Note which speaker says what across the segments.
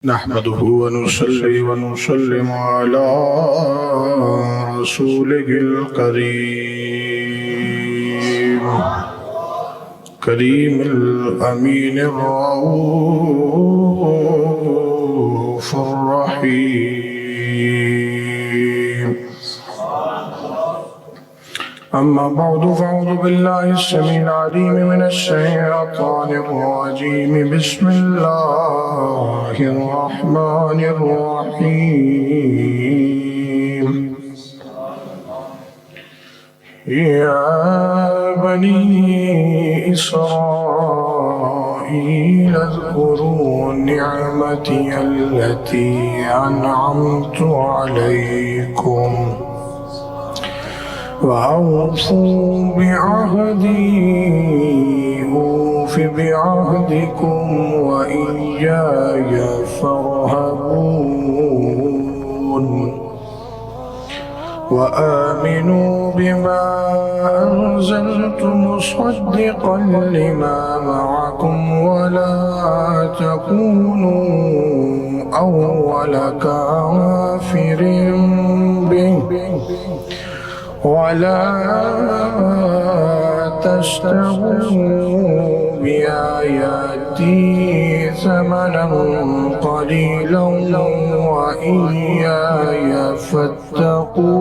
Speaker 1: نحمده ونصلي ونسلم على رسوله الكريم كريم الأمين الرؤوف الرحيم. أما بعد فأعوذ بالله السميع العليم من الشيطان الرجيم. بسم الله الرحمن الرحيم. يا بني إسرائيل اذكروا نعمتي التي أنعمت عليكم وأوفوا بعهدي أوف بعهدكم وإياي فارهبون. وآمنوا بما أنزلت مصدقا لما معكم ولا تكونوا أول كافر به ولا تشتروا بآياتي ثمنا قليلا وإياي فاتقون.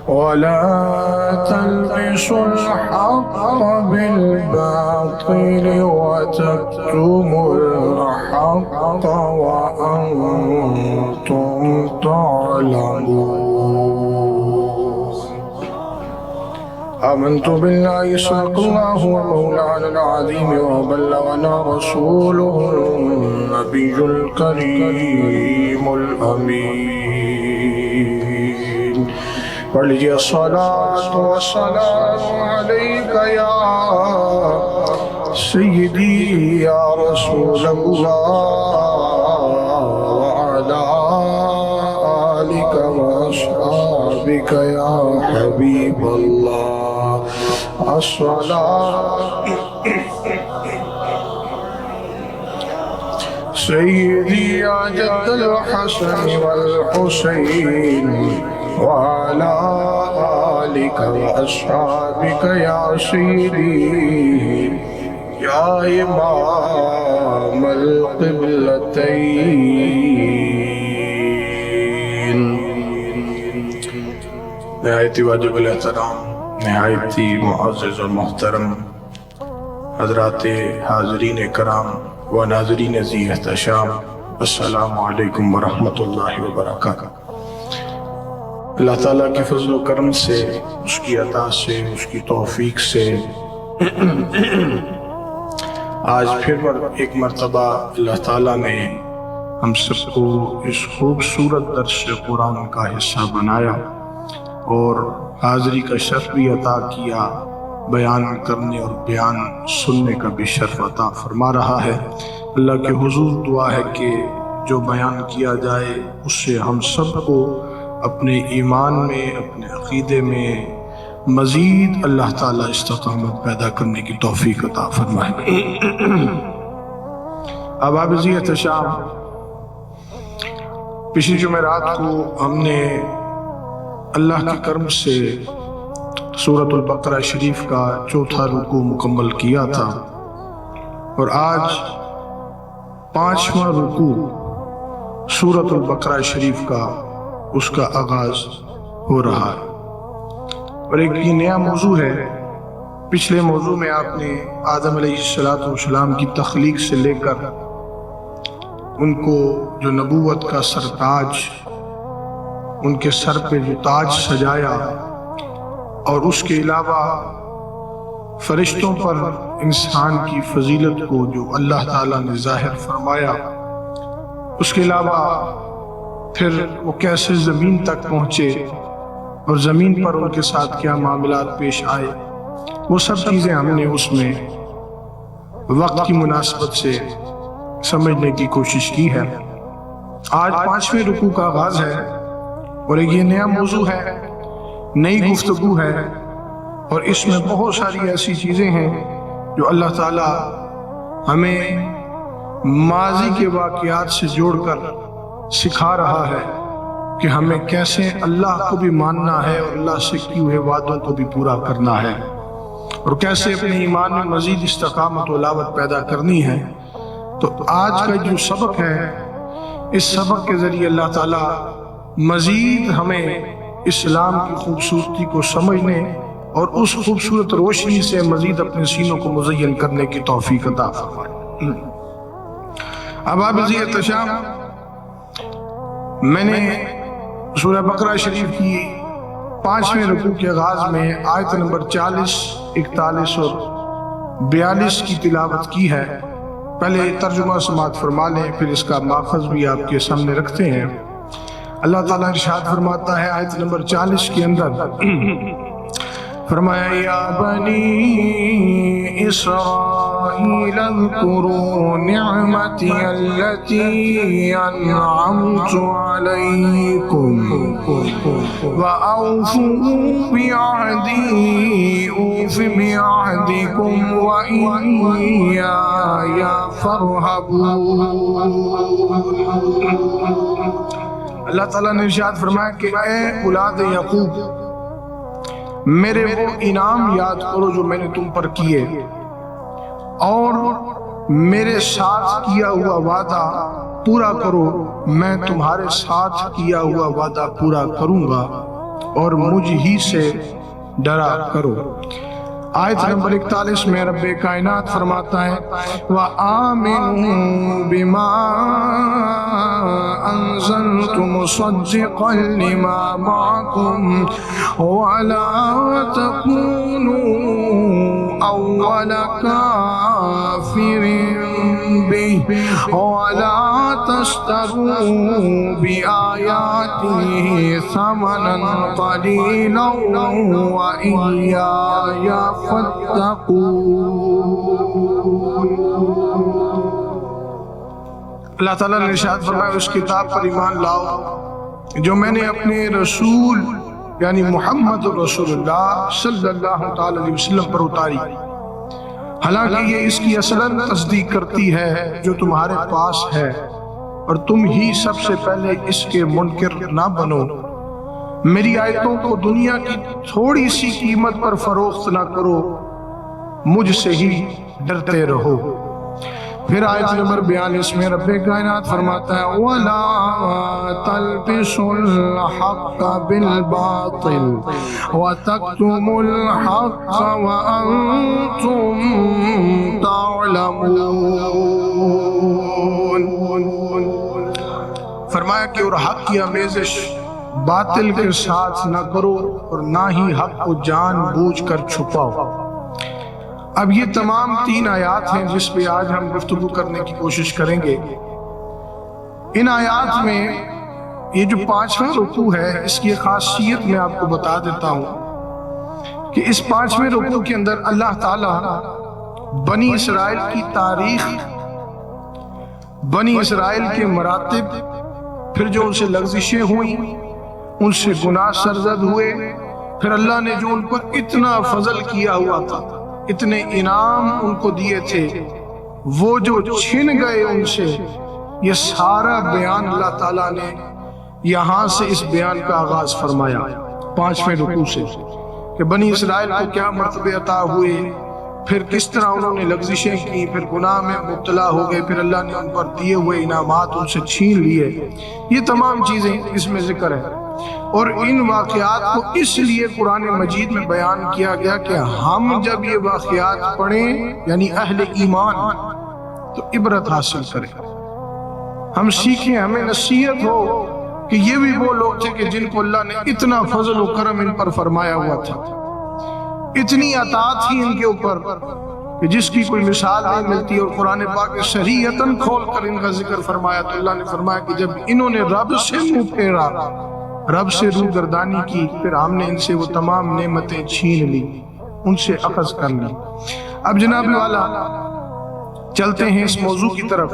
Speaker 1: ولا تلبسوا الحق بالباطل وتكتموا الحق وأنتم تعلمون. آمنت بالله صدق الله ومولانا العظيم وبلغنا رسوله النبي الكريم الأمين. ولي الصلاة والسلام عليك يا سيدي يا رسول الله وعلى آلك وأصحابك يا حبيب الله. الصلاة سيدي يا جد الحسن والحسين وعلى آلك وأصحابك يا سيدي يا إمام القبلتين. نہایت واجب الاحترام، نہایت معزز و محترم حضرات حاضرین کرام و ناظرین ذی احتشام، السلام علیکم ورحمۃ اللہ وبرکاتہ. اللہ تعالیٰ کے فضل و کرم سے، اس کی عطا سے، اس کی توفیق سے آج پھر ایک مرتبہ اللہ تعالیٰ نے ہم سب کو اس خوبصورت درس قرآن کا حصہ بنایا اور حاضری کا شرف بھی عطا کیا، بیان کرنے اور بیان سننے کا بھی شرف عطا فرما رہا ہے. اللہ کے حضور دعا ہے کہ جو بیان کیا جائے اس سے ہم سب کو اپنے ایمان میں، اپنے عقیدے میں مزید اللہ تعالیٰ استقامت پیدا کرنے کی توفیق عطا فرمائے. اب آپ ذی احتشام، پچھلی جمعرات کو ہم نے اللہ کے کرم سے سورۃ البقرہ شریف کا چوتھا رکوع مکمل کیا تھا اور آج پانچواں رکوع سورۃ البقرہ شریف کا اس کا آغاز ہو رہا ہے. اور ایک یہ نیا موضوع ہے. پچھلے موضوع میں آپ نے آدم علیہ السلام کی تخلیق سے لے کر ان کو جو نبوت کا سرتاج، ان کے سر پہ جو تاج سجایا، اور اس کے علاوہ فرشتوں پر انسان کی فضیلت کو جو اللہ تعالیٰ نے ظاہر فرمایا، اس کے علاوہ پھر وہ کیسے زمین تک پہنچے اور زمین پر ان کے ساتھ کیا معاملات پیش آئے، وہ سب چیزیں ہم نے اس میں وقت کی مناسبت سے سمجھنے کی کوشش کی ہے. آج پانچویں رکوع کا آغاز ہے اور ایک یہ نیا موضوع ہے، نئی گفتگو ہے، اور اس میں بہت ساری ایسی چیزیں ہیں جو اللہ تعالیٰ ہمیں ماضی کے واقعات سے جوڑ کر سکھا رہا ہے کہ ہمیں کیسے اللہ کو بھی ماننا ہے اور اللہ سے کیے ہوئے وعدوں کو بھی پورا کرنا ہے، اور کیسے اپنے ایمان میں مزید استقامت و علاوت پیدا کرنی ہے۔ تو آج کا جو سبق ہے، اس سبق کے ذریعے اللہ تعالیٰ مزید ہمیں اسلام کی خوبصورتی کو سمجھنے اور اس خوبصورت روشنی سے مزید اپنے سینوں کو مزین کرنے کی توفیق عطا فرمائے۔ اب آپ احتشام، میں نے سورہ بقرہ شریف کی 5ویں رکوع کے آغاز میں آیت نمبر 40، 41 اور 42 کی تلاوت کی ہے۔ پہلے ترجمہ سماعت فرما لیں، پھر اس کا ماخذ بھی آپ کے سامنے رکھتے ہیں۔ اللہ تعالیٰ ارشاد فرماتا ہے آیت نمبر 40 کے اندر، فرمایا یا بنی اسرائیل اذکروا نعمتی التي انعمت علیکم وأوفوا بعہدی اوف بعہدکم وإیایا فارہبون۔ اللہ تعالیٰ نے ارشاد فرمایا کہ اے اولاد یعقوب، میرے وہ انعام یاد کرو جو میں نے تم پر کیے، اور میرے ساتھ کیا ہوا وعدہ پورا کرو، میں تمہارے ساتھ کیا ہوا وعدہ پورا کروں گا، اور مجھ ہی سے ڈرا کرو۔ آیت نمبر 41 میں رب کائنات فرماتا ہے وَآمِنُوا بِمَا أَنزَلْتُ مُصَدِّقًا لِمَا مَعَكُمْ وَلَا تَكُونُوا أَوَّلَ كَافِرٍ بِهِ وَلَا تَشْتَرُوا بِآيَاتِهِ ثَمَنًا قَلِيلًا وَإِيَّايَ اللہ تعالیٰ نے ارشاد فرمایا اس کتاب پر ایمان لاؤ جو میں نے اپنے رسول یعنی محمد رسول اللہ صلی اللہ تعالی علیہ وسلم پر اتاری، حالانکہ یہ اس کی اصلاً تصدیق کرتی ہے جو تمہارے پاس ہے، اور تم ہی سب سے پہلے اس کے منکر نہ بنو۔ میری آیتوں کو دنیا کی تھوڑی سی قیمت پر فروخت نہ کرو، مجھ سے ہی ڈرتے رہو۔ پھر آیت نمبر 42 میں رب کائنات فرماتا ہے وَلَا تَلْبِسُوا الْحَقَّ بِالْبَاطِلِ وَتَكْتُمُوا الْحَقَّ وَأَنْتُمْ تَعْلَمُونَ۔ فرمایا کہ اور حق کی آمیزش باطل کے ساتھ نہ کرو، اور نہ ہی حق کو جان بوجھ کر چھپاؤ۔ اب یہ تمام 3 آیات ہیں جس پہ آج ہم گفتگو کرنے کی کوشش کریں گے۔ ان آیات میں یہ جو 5واں رکوع ہے، اس کی خاصیت میں آپ کو بتا دیتا ہوں کہ اس 5ویں رکوع کے اندر اللہ تعالیٰ بنی اسرائیل کی تاریخ، بنی اسرائیل کے مراتب، پھر جو ان سے لغزشیں ہوئیں، ان سے گناہ سرزد ہوئے، پھر اللہ نے جو ان پر اتنا فضل کیا ہوا تھا، اتنے انعام ان کو دیے تھے، وہ جو چھن گئے ان سے، یہ سارا بیان اللہ تعالیٰ نے یہاں سے اس بیان کا آغاز فرمایا 5ویں رکوع سے، کہ بنی اسرائیل کو کیا مرتبے عطا ہوئے، پھر کس طرح انہوں نے لغزشیں کی، پھر گناہ میں مبتلا ہو گئے، پھر اللہ نے ان پر دیے ہوئے انعامات ان سے چھین لیے۔ یہ تمام چیزیں اس میں ذکر ہے، اور ان واقعات کو اس لیے قرآن مجید میں بیان کیا گیا کہ ہم جب یہ واقعات پڑھیں، یعنی اہل ایمان، تو عبرت حاصل کریں، ہم سیکھیں، ہمیں نصیحت ہو کہ یہ بھی وہ لوگ تھے کہ جن کو اللہ نے اتنا فضل و کرم ان پر فرمایا ہوا تھا، اتنی عطا تھی ان کے اوپر کہ جس کی کوئی مثال نہیں ملتی، اور قرآن پاک نے صریحتاً کھول کر ان کا ذکر فرمایا۔ تو اللہ نے فرمایا کہ جب انہوں نے رب سے منہ پھیرا، رب سے روح گردانی کی، پھر ہم نے ان سے وہ تمام نعمتیں چھین لی، ان سے اخذ کر لی۔ اب جناب والا چلتے ہیں اس موضوع کی طرف۔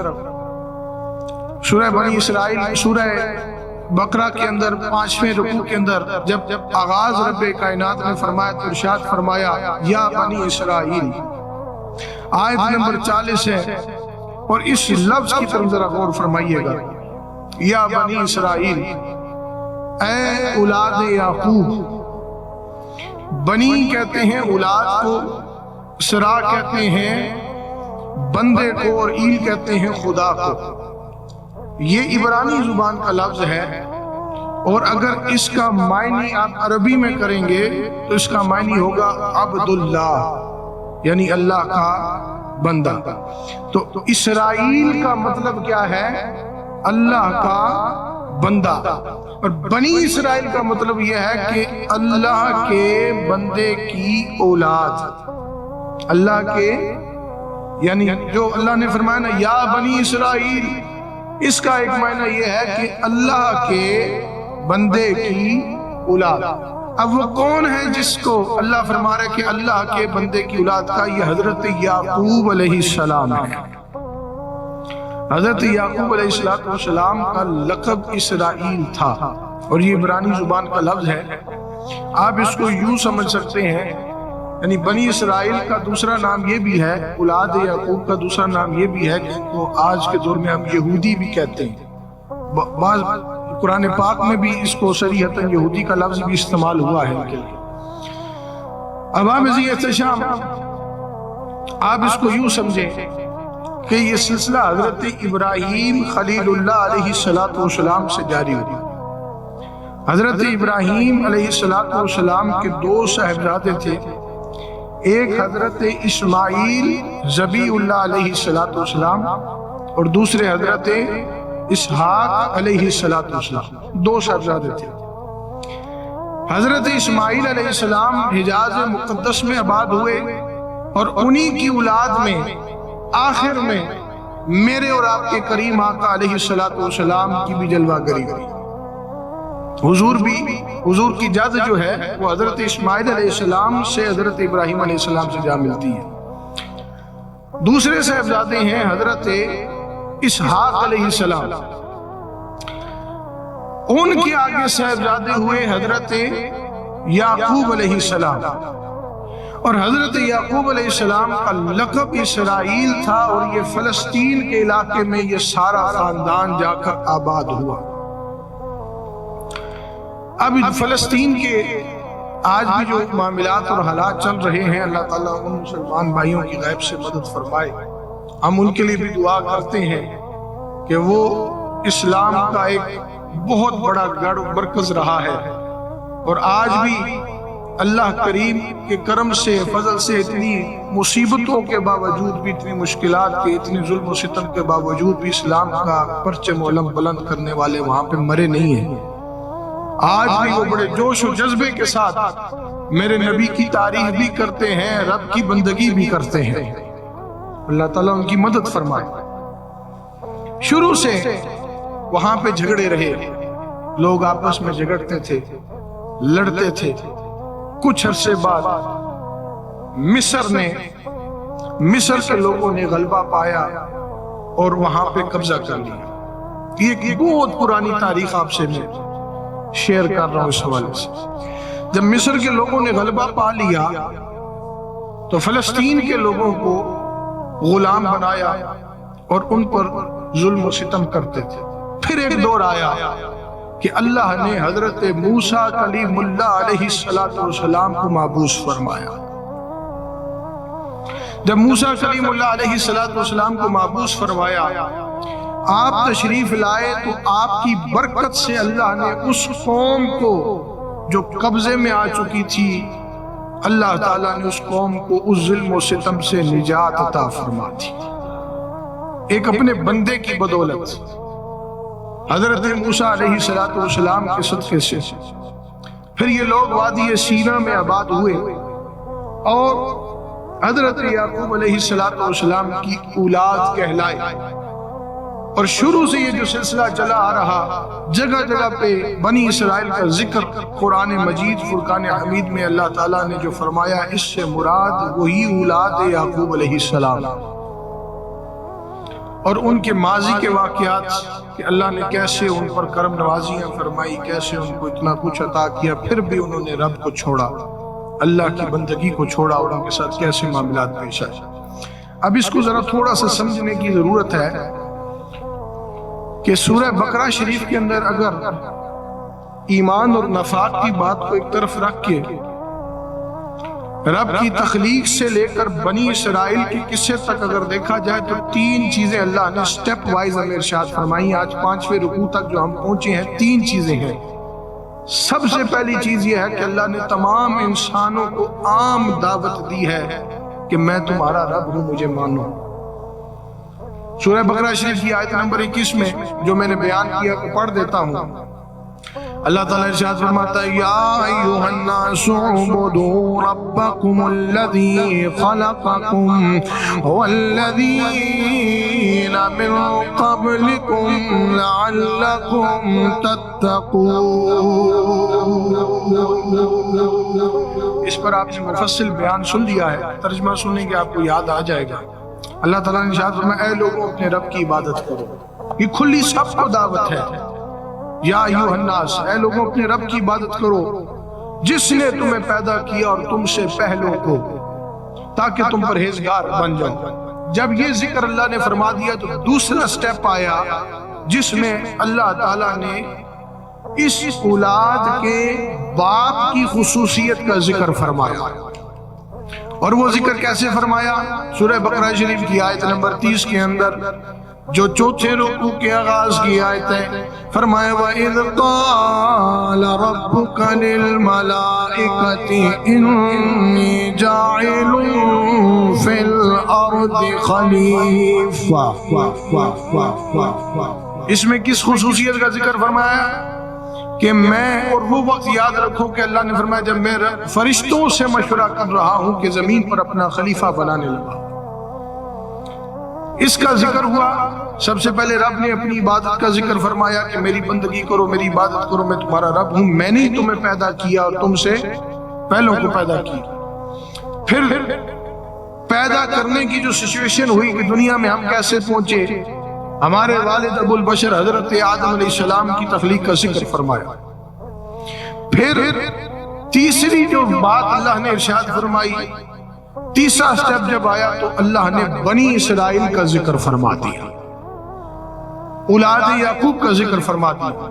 Speaker 1: سورہ بنی اسرائیل، سورہ بقرہ کے اندر 5ویں رکوع کے اندر جب آغاز رب کائنات نے فرمایا تو ارشاد فرمایا یا بنی اسرائیل۔ آیت نمبر 40 ہے، اور اس لفظ کی طرف ذرا غور فرمائیے گا، یا بنی اسرائیل، اے اولاد یعقوب۔ بنی کہتے ہیں اولاد کو، اسرا کہتے ہیں بندے کو، اور ایل کہتے ہیں خدا کو۔ یہ عبرانی زبان کا لفظ ہے، اور اگر اس کا معنی آپ عربی میں کریں گے تو اس کا معنی ہوگا عبداللہ، یعنی اللہ کا بندہ۔ تو اسرائیل کا مطلب کیا ہے؟ اللہ کا بندہ۔ اور بنی اسرائیل کا مطلب یہ ہے کہ اللہ کے بندے کی اولاد، اللہ کے، یعنی جو اللہ نے فرمایا نا یا بنی اسرائیل، اس کا ایک معنی یہ ہے کہ اللہ کے بندے کی اولاد۔ اب وہ کون ہے جس کو اللہ فرما رہا ہے کہ اللہ کے بندے کی اولاد کا؟ یہ حضرت یعقوب علیہ السلام ہے۔ حضرت یعقوب علیہ السلام کا لقب اسرائیل تھا، اور یہ عبرانی زبان کا لفظ ہے۔ آپ اس کو یوں سمجھ سکتے ہیں، یعنی بنی اسرائیل کا دوسرا نام یہ بھی ہے، اولاد یعقوب کا دوسرا نام یہ بھی ہے کہ ان کو آج کے دور میں ہم یہودی بھی کہتے ہیں۔ بعض قرآن پاک میں بھی اس کو صریحتاً یہودی کا لفظ بھی استعمال ہوا ہے ان کے لیے۔ اب آپ اسی احتشام آپ اس کو یوں سمجھیں کہ یہ سلسلہ حضرت ابراہیم خلیل اللہ علیہ السلام سے جاری ہوئی۔ حضرت ابراہیم علیہ السلام کے دو صاحبزادے تھے، ایک حضرت اسماعیل ذبیح اللہ علیہ السلام، اور دوسرے حضرت اسحاق علیہ السلام، دو صاحبزادے تھے۔ حضرت اسماعیل علیہ السلام حجاز مقدس میں آباد ہوئے، اور انہی کی اولاد میں آخر میں میرے اور آپ کے کریم آقا علیہ السلام کی بھی جلوہ گری ہوئی۔ حضور کی جد جو ہے وہ حضرت اسماعیل علیہ السلام سے حضرت ابراہیم علیہ السلام سے جا ملتی ہے۔ دوسرے صاحبزادے ہیں حضرت اسحاق علیہ السلام، ان کے آگے صاحبزادے ہوئے حضرت یعقوب علیہ السلام، اور حضرت یعقوب علیہ السلام کا لقب اسرائیل تھا، اور یہ فلسطین کے علاقے میں یہ سارا خاندان جا کر آباد ہوا۔ اب فلسطین کے آج بھی جو معاملات اور حالات چل رہے ہیں، اللہ تعالیٰ ان مسلمان بھائیوں کی غیب سے مدد فرمائے۔ ہم ان کے لیے بھی دعا کرتے ہیں کہ وہ اسلام کا ایک بہت بڑا گڑھ مرکز رہا ہے، اور آج بھی اللہ کریم کے کرم سے، فضل سے، اتنی مصیبتوں کے باوجود بھی، اتنی مشکلات کے، اتنی ظلم و ستم کے باوجود بھی اسلام کا پرچم علم بلند کرنے والے وہاں پہ مرے نہیں ہیں۔ آج بھی وہ بڑے جوش و جذبے کے ساتھ میرے نبی کی تعریف بھی کرتے ہیں، رب کی بندگی بھی کرتے ہیں۔ اللہ تعالیٰ ان کی مدد فرمائے۔ شروع سے وہاں پہ جھگڑے رہے، لوگ آپس میں جھگڑتے تھے، لڑتے تھے۔ کچھ عرصے بعد مصر کے لوگوں نے غلبہ پایا اور وہاں پہ قبضہ کر لیا۔ یہ ایک بہت پرانی تاریخ آپ سے میں شیئر کر رہا ہوں اس حوالے سے۔ جب مصر کے لوگوں نے غلبہ پا لیا تو فلسطین کے لوگوں کو غلام بنایا اور ان پر ظلم و ستم کرتے تھے۔ پھر ایک دور آیا کہ اللہ نے حضرت موسیٰ کلیم اللہ علیہ السلام کو مبعوث فرمایا۔ جب موسیٰ کلیم اللہ علیہ السلام کو مبعوث فرمایا، آپ تشریف لائے تو آپ کی برکت سے اللہ نے اس قوم کو جو قبضے میں آ چکی تھی، اللہ تعالیٰ نے اس قوم کو اس ظلم و ستم سے نجات عطا فرما دی، ایک اپنے بندے کی بدولت، حضرت موسیٰ علیہ السلام کے صدقے سے۔ پھر یہ لوگ وادی سینا میں آباد ہوئے اور حضرت یعقوب علیہ السلام کی اولاد کہلائے، اور شروع سے یہ جو سلسلہ چلا آ رہا، جگہ جگہ پہ بنی اسرائیل کا ذکر قرآن مجید فرقان حمید میں اللہ تعالیٰ نے جو فرمایا، اس سے مراد وہی اولاد یعقوب علیہ السلام اور ان کے ماضی کے واقعات کہ اللہ نے کیسے ان پر کرم نوازیاں فرمائی، کیسے ان کو اتنا کچھ عطا کیا، پھر بھی انہوں نے رب کو چھوڑا، اللہ کی بندگی کو چھوڑا، اور ان کے ساتھ کیسے معاملات پیش آئے۔ اب اس کو ذرا تھوڑا سا سمجھنے کی ضرورت ہے کہ سورہ بقرہ شریف کے اندر اگر ایمان اور نفاق کی بات کو ایک طرف رکھ کے رب کی تخلیق سے لے کر بنی اسرائیل کے قصے تک اگر دیکھا جائے تو 3 چیزیں اللہ نے سٹیپ وائز ہمیں ارشاد فرمائی. آج 5ویں رکوع تک جو ہم پہنچے ہیں 3 چیزیں ہیں. سب سے پہلی چیز یہ ہے کہ اللہ نے تمام انسانوں کو عام دعوت دی ہے کہ میں تمہارا رب ہوں، مجھے مانو. سورہ بقرہ شریف کی آیت نمبر 21 میں جو میں نے بیان کیا کہ پڑھ دیتا ہوں. اللہ تعالیٰ ارشاد فرماتا ہے یا ایھا الناس اعبدوا ربکم الذی خلقکم والذین من قبلکم لعلکم تتقون. اس پر آپ نے مفصل بیان سن لیا ہے، ترجمہ سنیں گے آپ کو یاد آ جائے گا. اللہ تعالیٰ نے ارشاد فرمایا اے لوگوں اپنے رب کی عبادت کرو. یہ کھلی سب کو دعوت ہے. یا ایھا الناس، اے لوگوں اپنے رب کی عبادت کرو جس نے تمہیں پیدا کیا اور تم سے پہلوں کو، تاکہ تم پرہیزگار بن جاؤ. جب یہ ذکر اللہ نے فرما دیا تو دوسرا سٹیپ آیا جس میں اللہ تعالیٰ نے اس اولاد کے باپ کی خصوصیت کا ذکر فرمایا. اور وہ ذکر کیسے فرمایا؟ سورہ بقرہ شریف کی آیت نمبر 30 کے اندر جو چوتھے رکوع کے آغاز کی آیت ہے، فرمایا وَإِذْ قَالَ رَبُّكَ لِلْمَلَائِكَةِ إِنِّي جَاعِلٌ فِي الْأَرْضِ خَلِيفَةً. اس میں کس خصوصیت کا ذکر فرمایا؟ کہ میں، اور وہ وقت یاد رکھو کہ اللہ نے فرمایا جب میں فرشتوں سے مشورہ کر رہا ہوں کہ زمین پر اپنا خلیفہ بنانے لگا. اس کا ذکر ہوا. سب سے پہلے رب نے اپنی عبادت کا ذکر فرمایا کہ میری بندگی کرو، میری عبادت کرو، میں تمہارا رب ہوں، میں نے ہی تمہیں پیدا کیا اور تم سے پہلوں کو پیدا کیا. پھر پیدا کرنے کی جو سچویشن ہوئی کہ دنیا میں ہم کیسے پہنچے، ہمارے والد ابو البشر حضرت آدم علیہ السلام کی تخلیق کا ذکر فرمایا. پھر تیسری جو بات اللہ نے ارشاد فرمائی، تیسرا سٹیپ جب آیا تو اللہ نے بنی اسرائیل کا ذکر فرما دیا، اولاد یعقوب کا ذکر فرما دیا.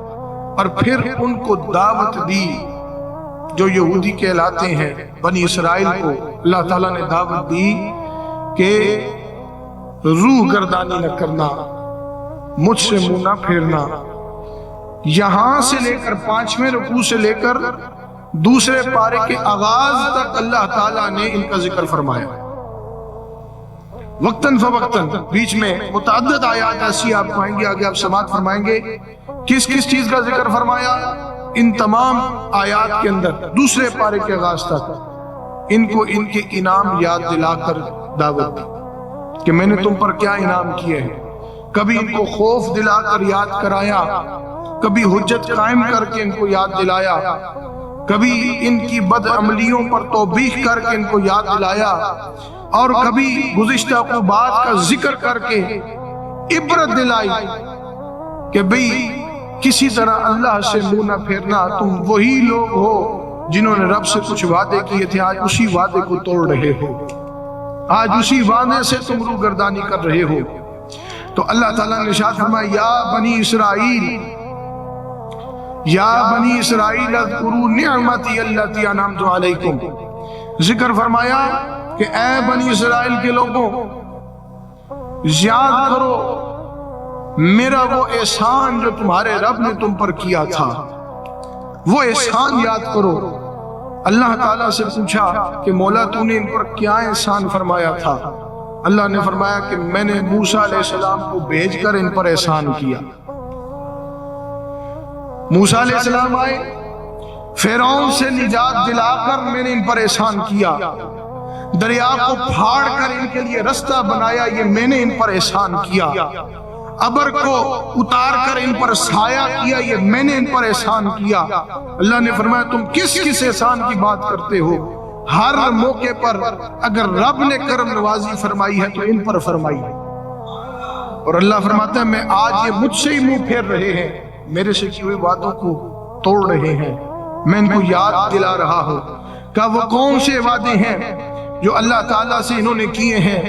Speaker 1: اور پھر ان کو دعوت دی جو یہودی کہلاتے ہیں. بنی اسرائیل کو اللہ تعالیٰ نے دعوت دی کہ روح گردانی نہ کرنا، مجھ سے منہ نہ پھیرنا. یہاں سے لے کر 5ویں رکوع سے لے کر دوسرے پارے کے آغاز تک اللہ تعالیٰ نے ان کا ذکر فرمایا. وقتاً فوقتاً بیچ میں متعدد آیات ایسی آپ پائیں گے، آگے آپ سماعت فرمائیں گے کس کس چیز کا ذکر فرمایا. ان تمام آیات کے اندر دوسرے پارے کے آغاز تک ان کو ان کے انعام یاد دلا کر دعوت دی کہ میں نے تم پر کیا انعام کیے ہیں. کبھی ان کو خوف دلا کر یاد کرایا، کبھی حجت قائم کر کے ان کو یاد دلایا، کبھی ان کی بد عملیوں پر توبیخ کر کے ان کو یاد دلایا، اور کبھی گزشتہ عقوبات کا ذکر کر کے عبرت دلائی کہ بھئی کسی طرح اللہ سے منہ نہ پھیرنا. تم وہی لوگ ہو جنہوں نے رب سے کچھ وعدے کیے تھے، آج اسی وعدے کو توڑ رہے ہو، آج اسی وعدے سے تم روح گردانی کر رہے ہو. تو اللہ تعالیٰ نے ارشاد فرمایا یا بنی اسرائیل، یا بنی اسرائیل اذکروا نعمتی التی انعمت علیکم. ذکر فرمایا کہ اے بنی اسرائیل کے لوگوں، یاد کرو میرا وہ احسان جو تمہارے رب نے تم پر کیا تھا، وہ احسان یاد کرو. اللہ تعالیٰ سے پوچھا کہ مولا تو نے ان پر کیا احسان فرمایا تھا؟ اللہ نے فرمایا کہ میں نے موسیٰ علیہ السلام کو بھیج کر ان پر احسان کیا. موسیٰ علیہ السلام آئے، فرعون سے نجات دلا کر میں نے ان پر احسان کیا. دریا کو پھاڑ کر ان کے لیے رستہ بنایا، یہ میں نے ان پر احسان کیا. ابر کو اتار کر ان پر سایہ کیا، یہ میں نے ان پر احسان کیا. اللہ نے فرمایا تم کس کس احسان کی بات کرتے ہو؟ ہر موقع پر اگر رب نے کرم نوازی فرمائی ہے تو ان پر فرمائی ہے. اور اللہ فرماتا ہے میں آج یہ مجھ سے ہی منہ پھیر رہے ہیں، میرے سے کی ہوئی باتوں کو توڑ رہے ہیں، میں ان کو یاد دلا رہا ہوں کہ وہ کون سے وعدے ہیں جو اللہ تعالیٰ سے انہوں نے کیے ہیں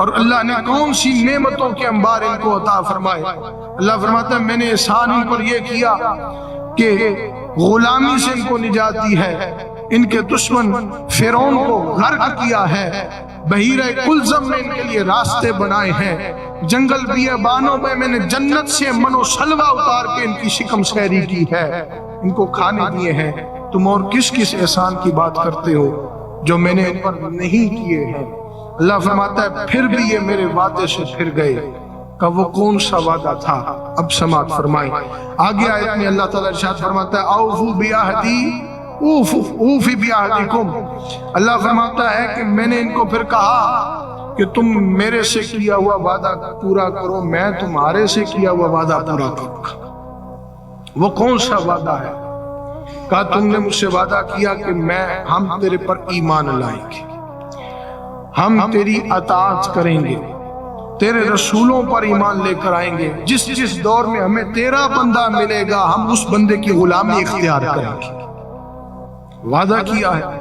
Speaker 1: اور اللہ نے کون سی نعمتوں کے انبار ان کو عطا فرمائے. اللہ فرماتا ہے میں نے احسان ان پر یہ کیا کہ غلامی سے ان کو نجات دی ہے، ان کے دشمن فرعون کو غرق کیا ہے، بحیرہ کلزم میں ان کے لیے راستے بنائے ہیں، جنگل بیابانوں میں میں نے جنت سے من و سلوہ اتار کے ان کی شکم سیری کی ہے، ان کو کھانے دیے ہیں. تم اور کس کس احسان کی بات کرتے ہو جو میں نے ان پر نہیں کیے ہیں؟ اللہ فرماتا ہے پھر بھی یہ میرے وعدے سے پھر گئے. کہ وہ کون سا وعدہ تھا؟ اب سماعت فرمائیں. آگے آیت میں اللہ تعالیٰ ارشاد فرماتا ہے اوفو بیعہدی اوفی بیعہدکم. اللہ فرماتا ہے کہ میں نے ان کو پھر کہا کہ تم میرے سے کیا ہوا وعدہ پورا کرو، میں تمہارے سے کیا ہوا وعدہ پورا کروں گا. وہ کون سا وعدہ ہے؟ کہا تم نے مجھ سے وعدہ کیا کہ ہم تیرے پر ایمان لائیں گے، ہم تیری اطاعت کریں گے، تیرے رسولوں پر ایمان لے کر آئیں گے، جس جس دور میں ہمیں تیرا بندہ ملے گا ہم اس بندے کی غلامی اختیار کریں گے. وعدہ کیا ہے.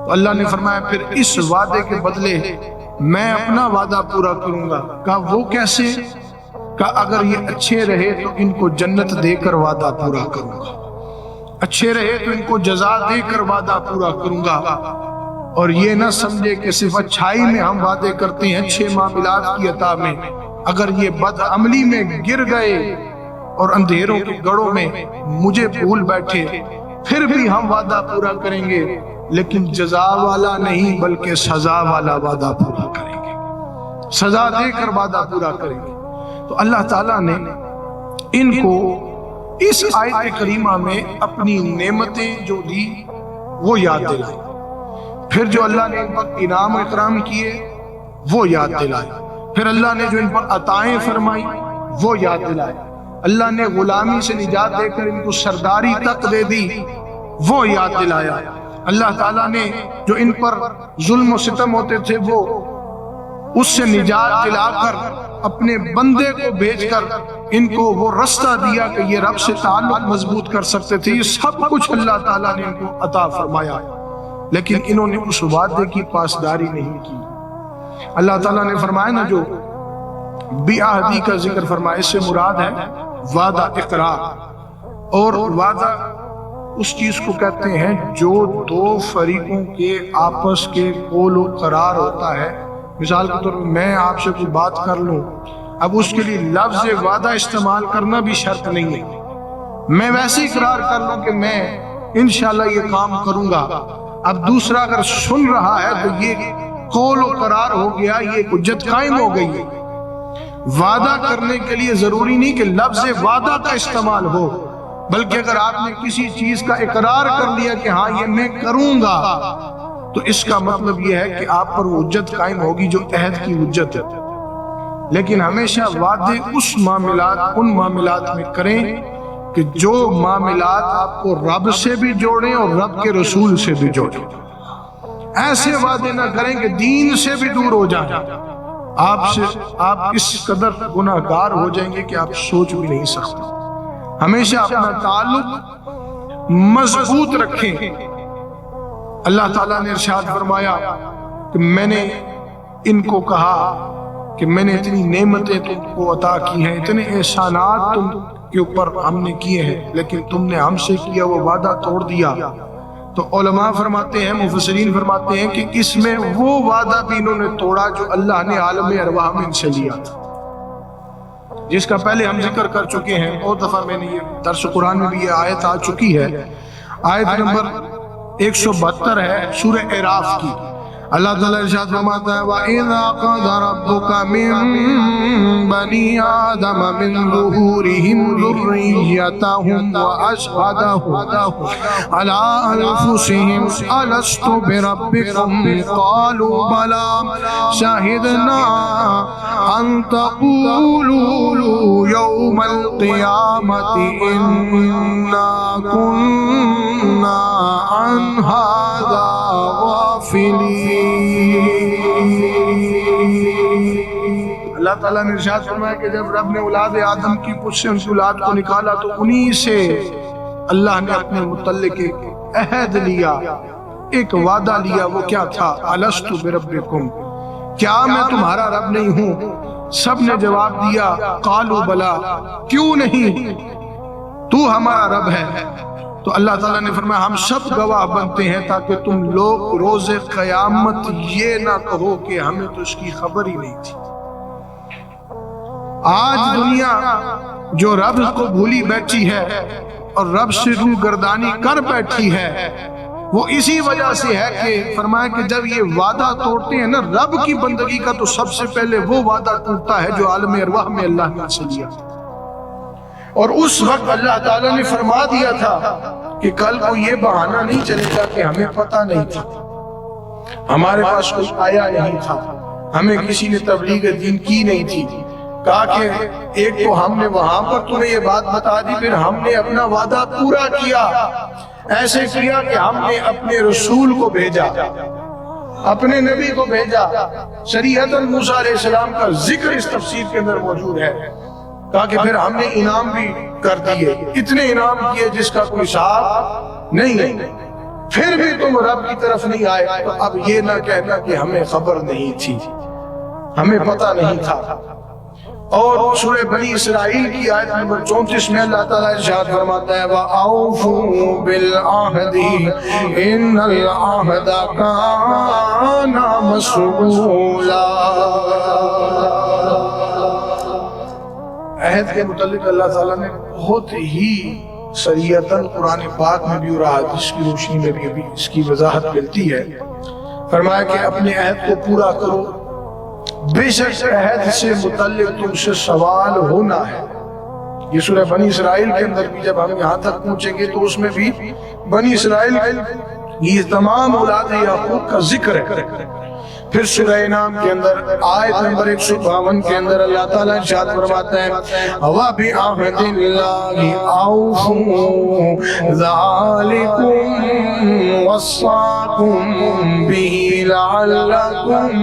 Speaker 1: تو اللہ نے فرمایا پھر اس وعدے کے بدلے میں اپنا وعدہ پورا کروں گا. کہا وہ کیسے؟ کہا اگر یہ اچھے رہے تو ان کو جنت دے کر وعدہ پورا کروں گا، اچھے رہے تو ان کو جزا دے کر وعدہ پورا کروں گا. اور یہ نہ سمجھے کہ صرف اچھائی میں ہم وعدے کرتے ہیں، اچھے معاملات کی عطا میں. اگر یہ بد عملی میں گر گئے اور اندھیروں کے گڑھوں میں مجھے بھول بیٹھے پھر بھی ہم وعدہ پورا کریں گے، لیکن جزا والا نہیں بلکہ سزا والا وعدہ پورا کریں گے، سزا دے کر وعدہ پورا کریں گے. تو اللہ تعالیٰ نے ان کو اس آیت کریمہ میں اپنی نعمتیں جو دی وہ یاد دلائی، پھر جو اللہ نے ان پر انعام و اکرام کیے وہ یاد دلائے، پھر اللہ نے جو ان پر عطائیں فرمائی وہ یاد دلائے، اللہ نے غلامی سے نجات دے کر ان کو سرداری تک دے دی وہ یاد دلایا، اللہ تعالیٰ نے جو ان پر ظلم و ستم ہوتے تھے وہ اس سے نجات دلا کر اپنے بندے کو بھیج کر ان کو وہ رستہ دیا کہ یہ رب سے تعلق مضبوط کر سکتے تھے. یہ سب کچھ اللہ تعالیٰ نے ان کو عطا فرمایا، لیکن انہوں نے اس وعدے کی پاسداری نہیں کی. اللہ تعالیٰ نے فرمایا نا جو بیعہدی کا ذکر فرمایا، اس سے مراد ہے وعدہ اقرار. اور وعدہ اس چیز کو کہتے ہیں جو دو فریقوں کے آپس کے قول و قرار ہوتا ہے. مثال کے طور پر میں آپ سے کوئی بات کر لوں، اب اس کے لیے لفظ وعدہ استعمال کرنا بھی شرط نہیں ہے. میں ویسے اقرار کر لوں کہ میں انشاءاللہ یہ کام کروں گا، اب دوسرا اگر سن رہا ہے تو یہ قول و قرار ہو گیا، یہ حجت قائم ہو گئی ہے. وعدہ کرنے کے لیے ضروری نہیں کہ لفظ وعدہ کا استعمال ہو، بلکہ اگر آپ نے کسی چیز کا اقرار کر لیا کہ ہاں یہ میں کروں گا تو اس کا مطلب یہ ہے کہ آپ پر حجت قائم ہوگی جو عہد کی حجت ہے. لیکن ہمیشہ وعدے ان معاملات میں کریں کہ جو معاملات آپ کو رب سے بھی جوڑیں اور رب کے رسول سے بھی جوڑیں. ایسے وعدے نہ کریں کہ دین سے بھی دور ہو جائیں، آپ اس قدر گناہگار ہو جائیں گے کہ آپ سوچ بھی نہیں سکتے. ہمیشہ اپنا تعلق مضبوط رکھیں. اللہ تعالیٰ نے ارشاد فرمایا کہ میں نے ان کو کہا کہ میں نے اتنی نعمتیں تم کو عطا کی ہیں، اتنے احسانات تم کے اوپر ہم نے کیے ہیں، لیکن تم نے ہم سے کیا وہ وعدہ توڑ دیا. تو علماء فرماتے ہیں، مفسرین فرماتے ہیں کہ اس میں وہ وعدہ بھی انہوں نے توڑا جو اللہ نے عالم ارواح میں ان سے لیا تھا، جس کا پہلے ہم ذکر کر چکے ہیں. بہت دفعہ میں نے یہ درس قرآن میں بھی یہ آیت آ چکی ہے. آیت نمبر 172 ہے سورہ اعراف کی. اللہ تعالیٰ ارشاد فرماتا ہے وَإِذَا قَضَى رَبُّكَ مِن بَنِي آدَمَ مِن ظُهُورِهِمْ ذُرِّيَّتَهُمْ وَأَشْهَدَهُمْ عَلَىٰ أَنفُسِهِمْ أَلَسْتُ بِرَبِّكُمْ قَالُوا بَلَىٰ شَهِدْنَا أَن تَقُولُوا يَوْمَ الْقِيَامَةِ إِنَّا كُنَّا عَنْ هَٰذَا غَافِلِينَ. اللہ تعالیٰ نے ارشاد فرمایا کہ جب رب نے اولاد آدم کی پشت سے ان کی اولاد کو نکالا تو انہی سے اللہ نے اپنے متعلق ایک عہد لیا، ایک وعدہ لیا. وہ کیا تھا؟ الستُ بربکم، کیا میں تمہارا رب نہیں ہوں؟ سب نے جواب دیا قالوا بلا، کیوں نہیں، تو ہمارا رب ہے۔ تو اللہ تعالیٰ نے فرمایا ہم سب گواہ بنتے ہیں تاکہ تم لوگ روز قیامت یہ نہ کہو کہ ہمیں تو اس کی خبر ہی نہیں تھی۔ آج دنیا جو رب کو بھولی بیٹھی ہے اور رب سے روح گردانی کر بیٹھی ہے، وہ اسی وجہ سے ہے کہ فرمایا کہ جب یہ وعدہ توڑتے ہیں نا رب کی بندگی کا، تو سب سے پہلے وہ وعدہ ٹوٹتا ہے جو عالم ارواح میں اللہ نے سے لیا۔ اور اس وقت اللہ تعالیٰ نے فرما دیا تھا کہ کل کو یہ بہانہ نہیں چلے گا کہ ہمیں پتہ نہیں تھا، ہمارے پاس کوئی آیا نہیں تھا، ہمیں کسی نے تبلیغ دین کی نہیں تھی۔ کہا کہ ایک تو ہم نے وہاں پر تمہیں یہ بات بتا دی، پھر ہم نے اپنا وعدہ پورا کیا، ایسے کیا کہ ہم نے اپنے رسول کو بھیجا، اپنے نبی کو بھیجا۔ شریعت موسیٰ علیہ السلام کا ذکر اس تفسیر کے اندر موجود ہے۔ کہا کہ پھر ہم نے انعام بھی کر دیے، اتنے انعام کیے جس کا کوئی حساب نہیں، پھر بھی تم رب کی طرف نہیں آئے، تو اب یہ نہ کہنا کہ ہمیں خبر نہیں تھی، ہمیں پتہ نہیں تھا۔ اور سورہ بنی اسرائیل کی آیت نمبر 34 میں اللہ تعالیٰ ارشاد فرماتا ہے وَأَوْفُوا بِالْعَهْدِ إِنَّ الْعَهْدَ كَانَ مَسْئُولًا۔ عہد کے متعلق اللہ تعالیٰ نے بہت ہی صریحتاً قرآن پاک میں بھی اور حدیث کی روشنی میں بھی ابھی اس کی وضاحت ملتی ہے۔ فرمایا کہ اپنے عہد کو پورا کرو، بے شک عہد سے متعلق تم سے سوال ہونا ہے۔ یہ سورہ بنی اسرائیل کے اندر بھی جب ہم یہاں تک پہنچیں گے تو اس میں بھی بنی اسرائیل یہ تمام اولاد یعقوب کا ذکر ہے۔ پھر سورہ انعام کے اندر آیت نمبر 152 کے اندر اللہ تعالیٰ ارشاد فرماتا ہے وَبِعَهْدِ اللَّهِ أَوْفُوا ذَلِكُمْ وَصَّاكُمْ بِهِ لَعَلَّكُمْ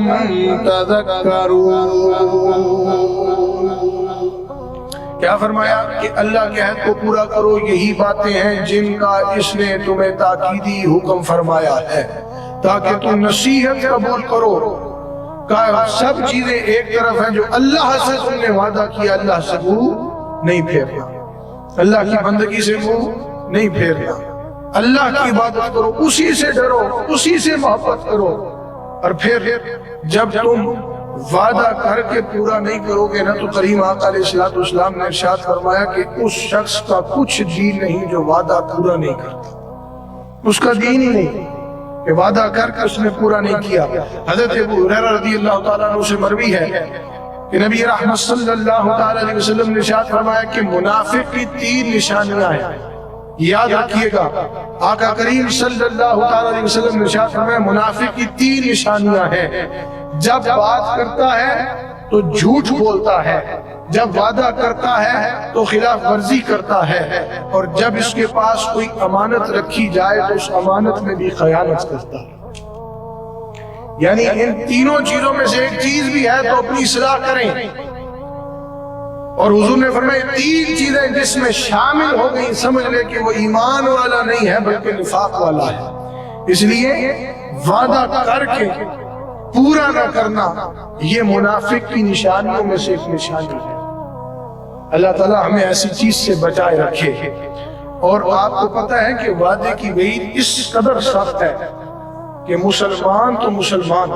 Speaker 1: تَذَكَّرُونَ۔ کیا فرمایا کہ اللہ کے عہد کو پورا کرو، یہی باتیں ہیں جن کا اس نے تمہیں تاکیدی حکم فرمایا ہے تاکہ تم نصیحت قبول کرو۔ کہ سب چیزیں ایک طرف ہیں، جو اللہ سے تم نے وعدہ کیا اللہ سے منہ نہیں پھیرنا، اللہ کی بندگی سے منہ نہیں پھیرنا، اللہ کی عبادت کرو، اسی سے ڈرو، اسی سے محبت کرو۔ اور پھر جب تم وعدہ کر کے پورا نہیں کرو گے نا، تو کریم آقا علیہ السلام نے ارشاد فرمایا کہ اس شخص کا کچھ دین نہیں جو وعدہ پورا نہیں کرتا، اس کا دین ہی نہیں کہ وعدہ کر کے اس نے پورا نہیں کیا۔ حضرت ابو ہریرہ رضی اللہ تعالیٰ عنہ سے مروی ہے کہ نبی رحمت صلی اللہ تعالیٰ علیہ وسلم نے ارشاد فرمایا کہ منافق کی 3 نشانیاں ہیں، یاد رکھیے گا۔ آقا کریم صلی اللہ تعالیٰ علیہ وسلم نے ارشاد فرمایا منافق کی 3 نشانیاں ہیں، جب بات کرتا ہے تو جھوٹ بولتا ہے، جب وعدہ کرتا ہے تو خلاف ورزی کرتا ہے، اور جب اس کے پاس کوئی امانت رکھی جائے تو اس امانت میں بھی خیانت کرتا ہے۔ یعنی ان تینوں چیزوں میں سے ایک چیز بھی ہے تو اپنی اصلاح کریں۔ اور حضور نے فرمایا 3 چیزیں جس میں شامل ہو گئی، سمجھ لے کہ وہ ایمان والا نہیں ہے بلکہ نفاق والا ہے۔ اس لیے وعدہ کر کے پورا نہ کرنا یہ منافق کی نشانیوں میں سے ایک نشانی ہے۔ اللہ تعالیٰ ہمیں ایسی چیز سے بچائے رکھے۔ اور آپ کو پتہ ہے کہ وعدے کی وعید اس قدر سخت ہے کہ مسلمان تو مسلمان،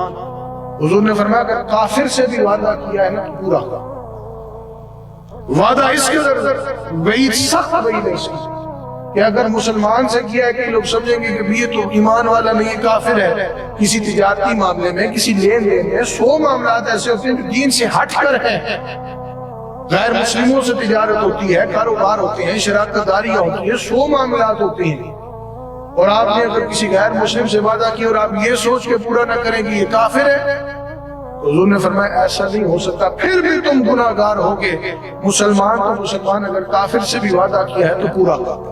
Speaker 1: حضور نے فرمایا کہ کافر سے بھی وعدہ کیا ہے نا تو پورا وعدہ، اس قدر وعید سخت وعید ہے اس کی کہ اگر مسلمان سے کیا ہے کہ لوگ سمجھیں گے کہ یہ تو ایمان والا نہیں ہے، کافر ہے، کسی تجارتی معاملے میں، کسی لین دین میں 100 معاملات ایسے ہوتے ہیں جو دین سے ہٹ کر ہیں، غیر مسلموں سے تجارت ہوتی ہے، کاروبار ہوتے ہیں، شراکت داریاں ہوتی ہیں، 100 معاملات ہوتے ہیں، اور آپ نے اگر کسی غیر مسلم سے وعدہ کیا اور آپ یہ سوچ کے پورا نہ کریں کہ یہ کافر ہے، تو حضور نے فرمایا ایسا نہیں ہو سکتا، پھر بھی تم گناہگار ہوگے۔ مسلمان تو مسلمان اگر کافر سے بھی وعدہ کیا ہے تو پورا کرو۔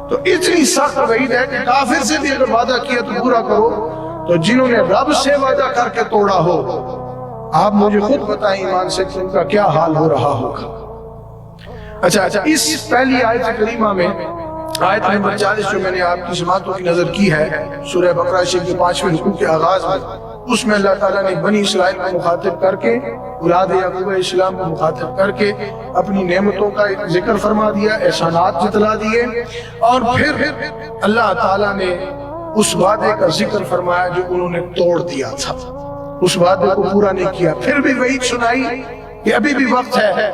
Speaker 1: تو اتنی سخت وعید ہے کہ کافر سے بھی اگر وعدہ کیا تو پورا کرو۔ تو جنہوں نے رب سے وعدہ کر کے توڑا ہو، آپ مجھے خود بتائیں ایمان سے کہ ان کا کیا حال ہو رہا ہوگا۔ اچھا اس پہلی آیت کریمہ میں آیت نمبر 40 جو میں نے آپ کی سماعتوں کی نظر کی ہے، سورہ بقرہ شریف کے 5ویں رکوع کے آغاز میں اس میں اللہ تعالیٰ نے بنی اسرائیل کو مخاطب کر کے، اولاد یعقوب علیہ السلام کو مخاطب کر کے اپنی نعمتوں کا ذکر فرما دیا، احسانات جتلا دیے، اور پھر اللہ تعالیٰ نے اس وعدے کا ذکر فرمایا جو انہوں نے توڑ دیا تھا، اس وعدے کو پورا نہیں کیا۔ پھر بھی وعید سنائی کہ ابھی بھی وقت ہے،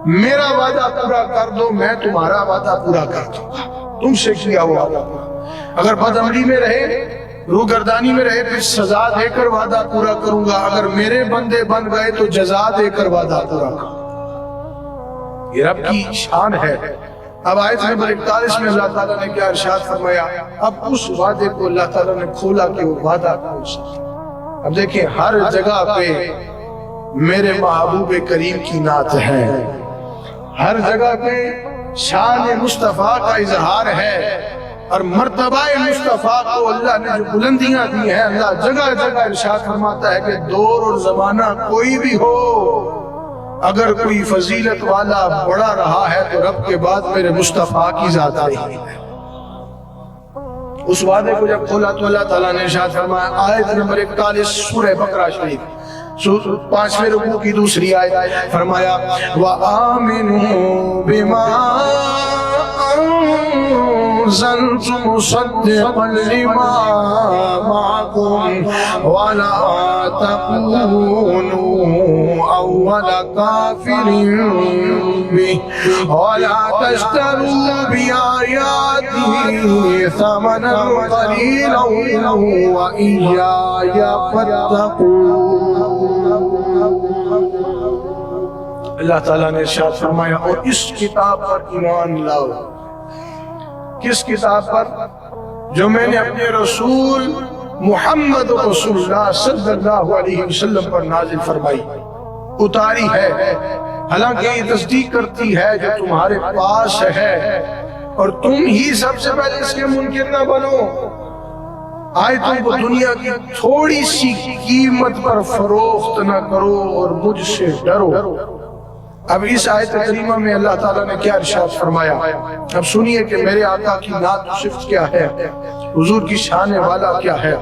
Speaker 1: میرا وعدہ پورا کر دو، میں تمہارا وعدہ پورا کر دوں گا، تم سے کیا ہوا وعدہ پورا۔ اگر بدعملی میں رہے، روگردانی میں رہے، پھر سزا دے کر وعدہ پورا کروں گا، اگر میرے بندے بن گئے تو جزا دے کر وعدہ پورا کروں۔ یہ رب کی شان ہے۔ اب آیت نمبر 41 میں اللہ تعالیٰ نے کیا ارشاد فرمایا؟ اب اس وعدے کو اللہ تعالیٰ نے کھولا کہ وہ وعدہ کون سا۔ اب دیکھیں، ہر جگہ پہ میرے محبوب کریم کی نعت ہے، ہر جگہ پہ شان مصطفیٰ کا اظہار ہے، اور مرتبہ مصطفیٰ کو اللہ نے جو بلندیاں دی ہیں، اللہ جگہ جگہ ارشاد فرماتا ہے کہ دور اور زمانہ کوئی بھی ہو، اگر کوئی فضیلت والا بڑا رہا ہے تو رب کے بعد میرے مصطفیٰ کی ذات رہی ہے۔ اس وعدے کو جب کھولا تو اللہ تعالیٰ نے ارشاد فرمایا، آیت نمبر 41 سورہ بقرہ شریف 5ویں رکوع کی دوسری آیت، فرمایا وَآمِنُوا بِمَا أنزلت مصدقا لما معكم ولا تكونوا أول كافر به ولا تشتروا بآياتي ثمنا قليلا وإياي فاتقون۔ اللہ تعالیٰ نے ارشاد فرمایا، اور اس کتاب پر ایمان لاؤ۔ کس کتاب پر؟ جو میں نے اپنے رسول محمد رسول اللہ صلی اللہ علیہ وسلم پر نازل فرمائی، اتاری ہے، حالانکہ یہ تصدیق کرتی ہے جو تمہارے پاس ہے، اور تم ہی سب سے پہلے اس کے منکر نہ بنو۔ آیتوں کو دنیا کی تھوڑی سی قیمت پر فروخت نہ کرو اور مجھ سے ڈرو۔ اب اس آیت کریمہ میں اللہ تعالیٰ نے کیا ارشاد فرمایا؟ اب سنیے کہ میرے آقا کی نعت و صفت کیا ہے، حضور کی شان والا کیا ہے۔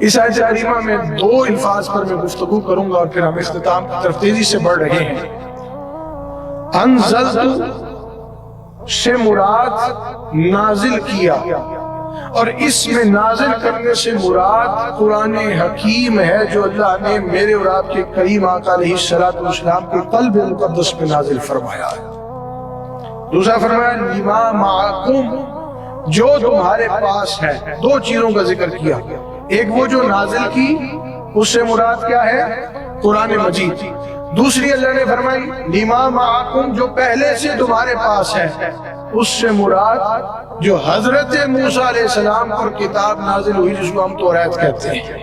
Speaker 1: اس آیت کریمہ میں دو الفاظ پر میں گفتگو کروں گا اور پھر ہم اختتام کی طرف تیزی سے بڑھ رہے ہیں۔ انزلت سے مراد نازل کیا، اور اس میں نازل کرنے سے مراد قرآن حکیم ہے جو اللہ نے میرے اور آپ کے کریم آقا علیہ السلام کے قلب مقدس میں نازل فرمایا ہے۔ دوسرا فرمایا لما معکم، جو تمہارے پاس ہے۔ دو چیزوں کا ذکر کیا، ایک وہ جو نازل کی، اس سے مراد کیا ہے؟ قرآن مجید۔ دوسری اللہ نے فرمائی لما معکم، جو پہلے سے تمہارے پاس ہے، اس سے مراد جو حضرت موسیٰ علیہ السلام پر کتاب نازل ہوئی جس کو ہم توراۃ کہتے ہیں۔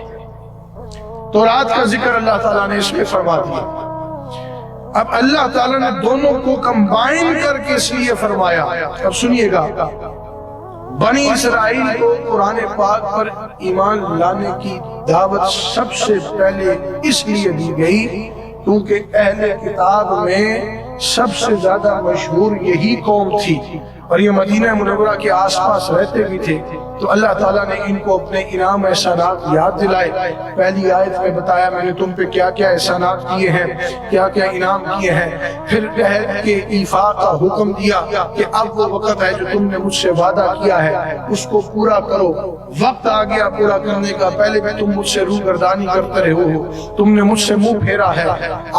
Speaker 1: توراۃ کا ذکر اللہ تعالیٰ نے اس میں فرما دیا۔ اب اللہ تعالیٰ نے دونوں کو کمبائن کر کے اس لیے فرمایا۔ اب سنیے گا، بنی اسرائیل کو قرآن پاک پر ایمان لانے کی دعوت سب سے پہلے اس لیے دی گئی کیونکہ اہل کتاب میں سب سے زیادہ مشہور یہی قوم تھی، اور یہ مدینہ منورہ کے آس پاس رہتے بھی تھے، تو اللہ تعالیٰ نے ان کو اپنے انعام احسانات یاد دلائے۔ پہلی آیت میں بتایا میں نے تم پہ کیا کیا احسانات کیے ہیں، کیا کیا انعام کیے ہیں، پھر عہد کے ایفاء کا حکم دیا کہ اب وہ وقت ہے جو تم نے مجھ سے وعدہ کیا ہے اس کو پورا کرو، وقت آ گیا پورا کرنے کا، پہلے بھی تم مجھ سے روگردانی کرتے رہے ہو، تم نے مجھ سے منہ پھیرا ہے،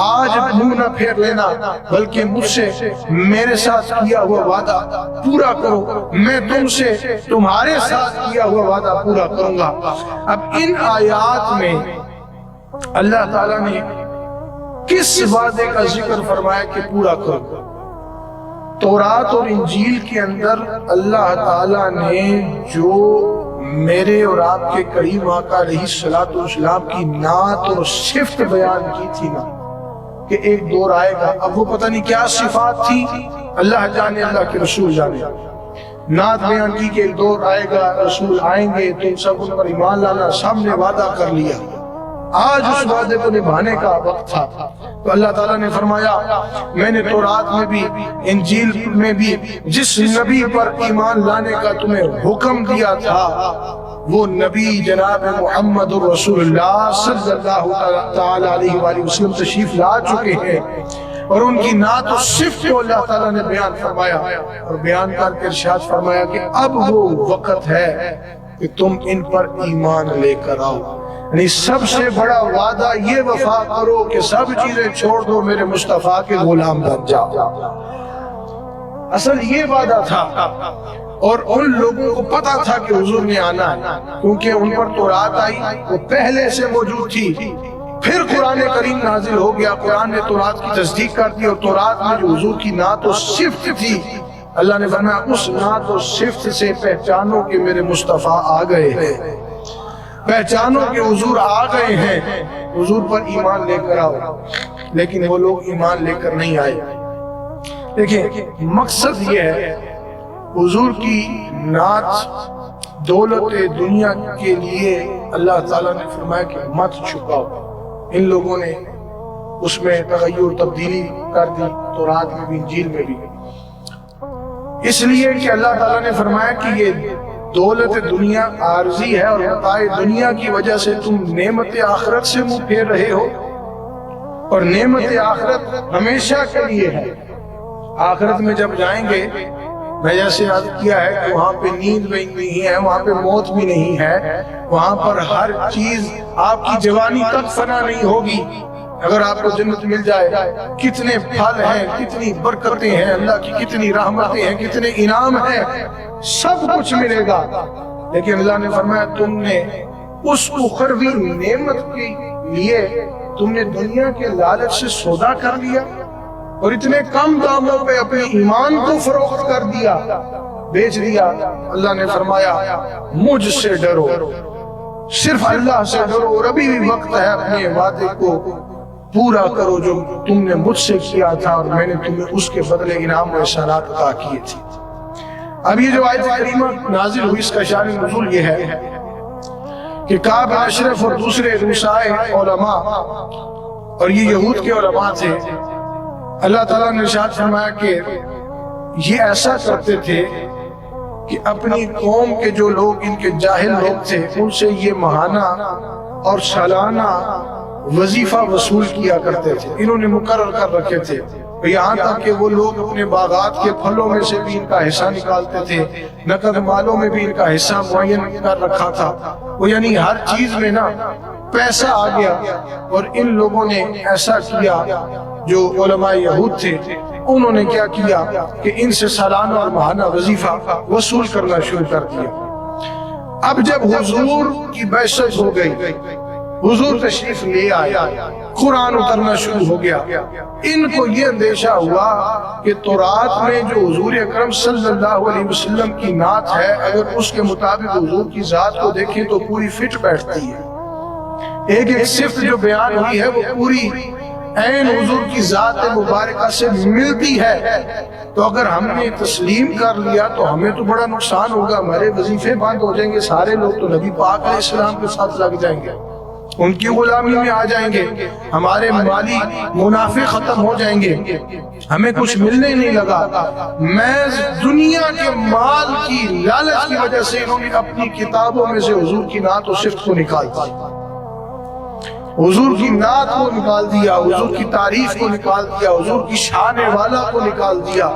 Speaker 1: آج منہ نہ پھیر لینا بلکہ مجھ سے میرے ساتھ کیا ہوا وعدہ پورا کرو، میں تم سے تمہارے ساتھ کیا ہوا وعدہ پورا کروں گا۔ اب ان آیات میں اللہ تعالیٰ نے کس وعدے کا ذکر فرمایا کہ پورا کرو؟ تورات اور انجیل کے اندر اللہ تعالیٰ نے جو میرے اور آپ کے کریم آقا علیہ السلام کی نعت اور صفت بیان کی تھی نا کہ ایک دور آئے گا، اب وہ پتہ نہیں کیا صفات تھی، اللہ جانے، اللہ کے رسول جانے۔ نعت بیان کی کہ ایک دور آئے گا، رسول آئیں گے، تم سب ان پر ایمان لانا، سب نے وعدہ کر لیا، آج اس وعدے کو نبھانے کا وقت تھا۔ تو اللہ تعالیٰ نے فرمایا میں نے تورات میں بھی انجیل میں بھی جس نبی پر ایمان لانے کا تمہیں حکم دیا تھا وہ نبی جناب محمد رسول اللہ صلی اللہ تعالی علیہ وآلہ وسلم تشریف لا چکے ہیں، اور ان کی نعت و صفت کو اللہ تعالیٰ نے بیان فرمایا، اور بیان کر کے ارشاد فرمایا کہ اب وہ وقت ہے کہ تم ان پر ایمان لے کر آؤ۔ یعنی سب سے بڑا وعدہ یہ وفا کرو کہ سب چیزیں چھوڑ دو، میرے مصطفیٰ کے غلام بن جاؤ۔ اصل یہ وعدہ تھا، اور ان لوگوں کو پتا تھا کہ حضور نے آنا ہے، کیونکہ ان پر تورات آئی، وہ پہلے سے موجود تھی۔ پھر قرآن کریم نازل ہو گیا، قرآن نے تورات کی تصدیق کر دی، اور تورات میں جو حضور کی نعت و صفت تھی، اللہ نے فرمایا اس نعت و صفت سے پہچانو کہ میرے مصطفیٰ آ گئے ہیں، پہچانو کہ حضور آ گئے ہیں، حضور پر ایمان لے کر آؤ۔ لیکن وہ لوگ ایمان لے کر نہیں آئے۔ دیکھیں مقصد یہ ہے، حضور کی نعت دولت دنیا کے لیے اللہ تعالیٰ نے فرمایا کہ مت چھپاؤ۔ ان لوگوں نے اس میں تغیر تبدیلی کر دی، تورات میں بھی انجیل میں بھی، اس لیے کہ اللہ تعالیٰ نے فرمایا کہ یہ دولت دنیا عارضی ہے، اور متاع دنیا کی وجہ سے تم نعمت آخرت سے منہ پھیر رہے ہو، اور نعمت آخرت ہمیشہ کے لیے ہے۔ آخرت میں جب جائیں گے، میں جیسے عرض کیا ہے کہ وہاں پہ نیند بھی نہیں ہے، وہاں پہ موت بھی نہیں ہے، وہاں پر ہر چیز آپ کی جوانی تک فنا نہیں ہوگی۔ اگر آپ کو جنت مل جائے، کتنے پھل ہیں، کتنی برکتیں ہیں، اللہ کی کتنی رحمتیں ہیں، کتنے انعام ہیں، سب کچھ ملے گا۔ لیکن اللہ نے فرمایا تم نے اس اخروی نعمت کے لیے تم نے دنیا کے لالچ سے سودا کر لیا، اور اتنے کم داموں پہ اپنے ایمان کو فروخت کر دیا، بیچ دیا۔ اللہ نے فرمایا مجھ سے ڈرو، صرف اللہ سے ڈرو، اور ابھی بھی وقت ہے، اپنے وعدے کو پورا کرو جو تم نے مجھ سے کیا تھا، اور میں نے تمہیں اس کے بدلے انعام و احسانات عطا کیے تھے۔ اب یہ جو آیت کریمہ نازل ہوئی، اس کا شان نزول یہ ہے کہ کعب بن اشرف اور دوسرے روسائے علماء، اور یہ یہود کے علماء تھے، اللہ تعالیٰ نے ارشاد فرمایا کہ یہ ایسا کرتے تھے کہ اپنی قوم کے جو لوگ ان کے جاہل لوگ تھے، ان سے یہ ماہانہ اور سالانہ وظیفہ وصول کیا کرتے تھے، انہوں نے مقرر کر رکھے تھے، یہاں تک کہ وہ لوگ اپنے باغات کے پھلوں میں سے بھی ان کا حصہ نکالتے تھے، نقد مالوں میں بھی ان کا حصہ معین کر رکھا تھا۔ وہ یعنی ہر چیز میں نا پیسہ آ گیا، اور ان لوگوں نے ایسا کیا، جو علماء یہود تھے انہوں نے کیا کیا کہ ان سے سالانہ اور ماہانہ وظیفہ وصول کرنا شروع کر دیا۔ اب جب حضور کی بعثت ہو گئی، حضور تشریف لے آیا، قرآن اترنا شروع ہو گیا، ان کو یہ اندیشہ ہوا کہ تورات میں جو حضور اکرم صلی اللہ علیہ وسلم کی نعت ہے، اگر اس کے مطابق حضور کی ذات کو دیکھیں تو پوری فٹ بیٹھتی ہے، ایک ایک صفت جو بیان ہوئی ہے وہ پوری عین حضور کی ذات مبارکہ سے ملتی ہے۔ تو اگر ہم نے تسلیم کر لیا تو ہمیں تو بڑا نقصان ہوگا، ہمارے وظیفے بند ہو جائیں گے، سارے لوگ تو نبی پاک علیہ السلام کے ساتھ لگ جائیں گے، ان کی غلامی میں آ جائیں گے، ہمارے مالی منافع ختم ہو جائیں گے، ہمیں کچھ ملنے نہیں لگا۔ محض دنیا کے مال کی لالچ کی وجہ سے انہوں نے اپنی کتابوں میں سے حضور کی نعت و صفت کو نکال دیا، حضور کی نعت کو نکال دیا، حضور کی تعریف کو نکال دیا، حضور کی شان والا کو نکال دیا،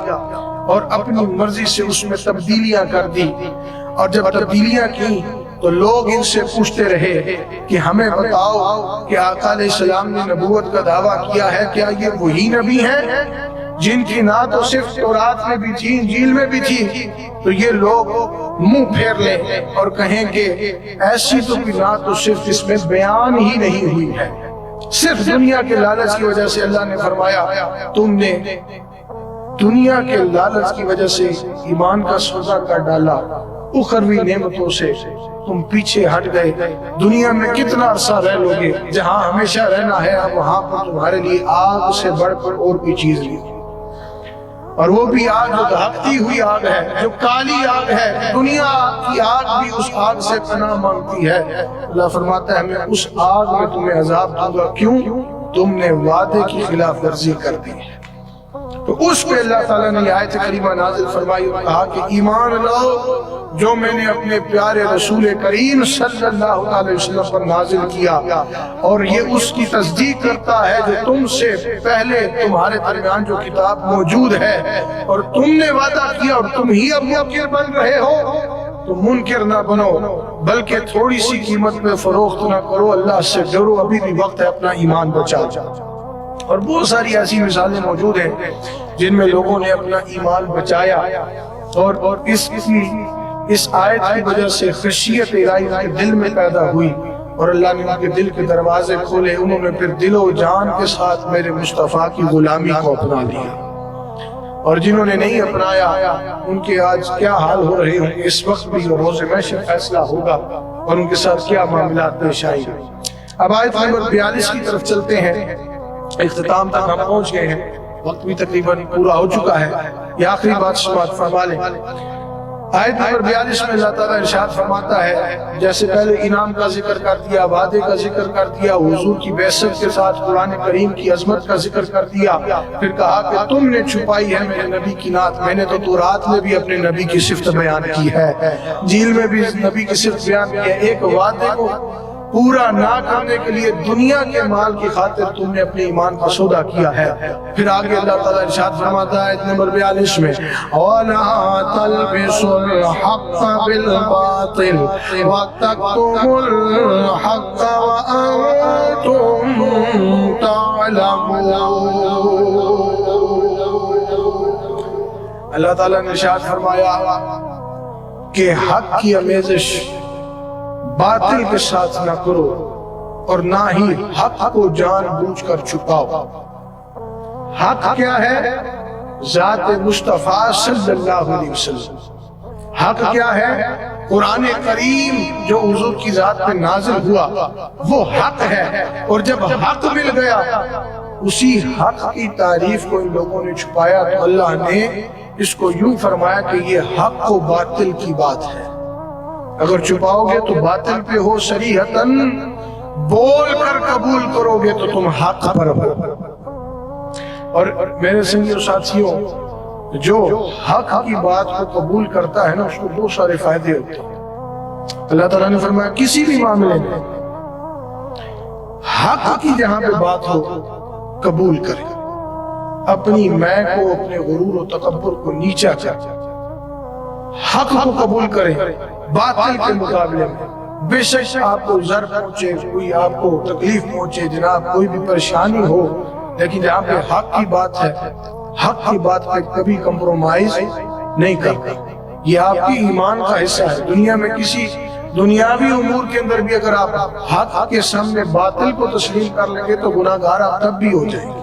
Speaker 1: اور اپنی مرضی سے اس میں تبدیلیاں کر دی۔ اور جب تبدیلیاں کی تو لوگ ان سے پوچھتے رہے کہ ہمیں بتاؤ کہ آقا علیہ السلام نے نبوت کا دعویٰ کیا ہے، کیا یہ وہی نبی ہیں جن کی نعت و صفت تورات میں بھی تھی، انجیل میں بھی تھی؟ تو یہ لوگ منہ پھیر لیں اور کہیں کہ ایسی تو کوئی نعت و صفت اس میں بیان ہی نہیں ہوئی ہے، صرف دنیا کے لالچ کی وجہ سے۔ اللہ نے فرمایا تم نے دنیا کے لالچ کی وجہ سے ایمان کا سودا کر ڈالا، اخروی نعمتوں سے تم پیچھے ہٹ گئے، دنیا میں کتنا عرصہ رہ لوگے، جہاں ہمیشہ رہنا ہے وہاں پر تمہارے لیے آگ سے بڑھ کر اور کوئی چیز نہیں، اور وہ بھی آگ جو دہکتی ہوئی آگ ہے، جو کالی آگ ہے، دنیا کی آگ بھی اس آگ سے پناہ مانگتی ہے۔ اللہ فرماتا ہے میں اس آگ میں تمہیں عذاب دوں گا، کیوں؟ تم نے وعدے کی خلاف ورزی کر دی ہے۔ تو اس پہ اللہ تعالیٰ نے آیت کریمہ نازل فرمائی اور کہا کہ ایمان لاؤ جو میں نے اپنے پیارے رسول کریم صلی اللہ علیہ وسلم پر نازل کیا، اور یہ اس کی تصدیق کرتا ہے جو تم سے پہلے تمہارے درمیان جو کتاب موجود ہے، اور تم نے وعدہ کیا اور تم ہی اب منکر بن رہے ہو، تو منکر نہ بنو بلکہ تھوڑی سی قیمت میں فروخت نہ کرو، اللہ سے ڈرو، ابھی بھی وقت ہے اپنا ایمان بچا جاؤ۔ اور بہت ساری ایسی مثالیں موجود ہیں جن میں لوگوں نے اپنا ایمان بچایا، اور اس آیت کی وجہ سے خشیت الہی ان کے دل میں پیدا ہوئی، اور اللہ نے ان کے دل کے دروازے کھولے، انہوں نے پھر دل و جان کے ساتھ میرے مصطفیٰ کی غلامی کو اپنا لیا۔ اور جنہوں نے نہیں اپنایا ان کے آج کیا حال ہو رہے ہیں، اس وقت بھی اور روز محشر فیصلہ ہوگا اور ان کے ساتھ کیا معاملات پیش آئیں گے۔ اب آیت نمبر 42 کی طرف چلتے ہیں، اختتام تک ہم پہنچ گئے ہیں، وقت بھی تقریباً پورا ہو چکا ہے، یہ آخری بات سماعت فرما لیں۔ آیت نمبر 42 میں اللہ تعالیٰ ارشاد فرماتا ہے، جیسے پہلے انعام کا ذکر کر دیا، وعدے کا ذکر کر دیا، حضور کی بعثت کے ساتھ قرآن کریم کی عظمت کا ذکر کر دیا، پھر کہا کہ تم نے چھپائی ہے میرے نبی کی نعت، میں نے تو تورات میں بھی اپنے نبی کی صفت بیان کی ہے، انجیل میں بھی نبی کی صفت بیان کی ہے۔ ایک وعدے کو پورا نہ کرنے کے لیے دنیا کے مال کی خاطر تم نے اپنے ایمان کا سودا کیا ہے۔ پھر آگے اللہ تعالیٰ ارشاد فرماتا ہے نمبر 42 میں، وَلَا تَلْبِسُوا الْحَقَّ بِالْبَاطِلِ وَتَكْتُمُوا الْحَقَّ وَأَنْتُمْ تَعْلَمُونَ۔ اللہ تعالیٰ نے ارشاد فرمایا کہ حق کی آمیزش باطل کے ساتھ نہ کرو، اور نہ ہی حق کو جان بوجھ کر چھپاؤ۔ حق کیا ہے؟ ذات مصطفیٰ صلی اللہ علیہ وسلم۔ حق کیا ہے؟ قرآن کریم جو حضور کی ذات پہ نازل ہوا وہ حق ہے، اور جب حق مل گیا اسی حق کی تعریف کو ان لوگوں نے چھپایا، تو اللہ نے اس کو یوں فرمایا کہ یہ حق و باطل کی بات ہے، اگر چھپاؤ گے تو باطل پہ ہو، صریحتاً بول کر قبول کرو گے تو تم حق پر ہو۔ اور میرے سنگیوں ساتھیوں، جو حق کی بات کو قبول کرتا ہے نا، اس کو بہت سارے فائدے ہوتے ہیں۔ اللہ تعالیٰ نے فرمایا کسی بھی معاملے میں حق کی جہاں پہ بات ہو قبول کرے، اپنی میں کو، اپنے غرور و تکبر کو نیچا کر حق کو قبول کریں باطل کے مقابلے میں۔ بے شک آپ کو ضرر پہنچے، کوئی آپ کو تکلیف پہنچے، جناب کوئی بھی پریشانی ہو، لیکن جہاں پہ حق کی بات ہے، حق کی بات پہ کبھی کمپرومائز نہیں کرتا۔ یہ آپ کی ایمان کا حصہ ہے۔ دنیا میں کسی دنیاوی امور کے اندر بھی اگر آپ حق کے سامنے باطل کو تسلیم کر لیں گے تو گناہگار آپ تب بھی ہو جائیں گے،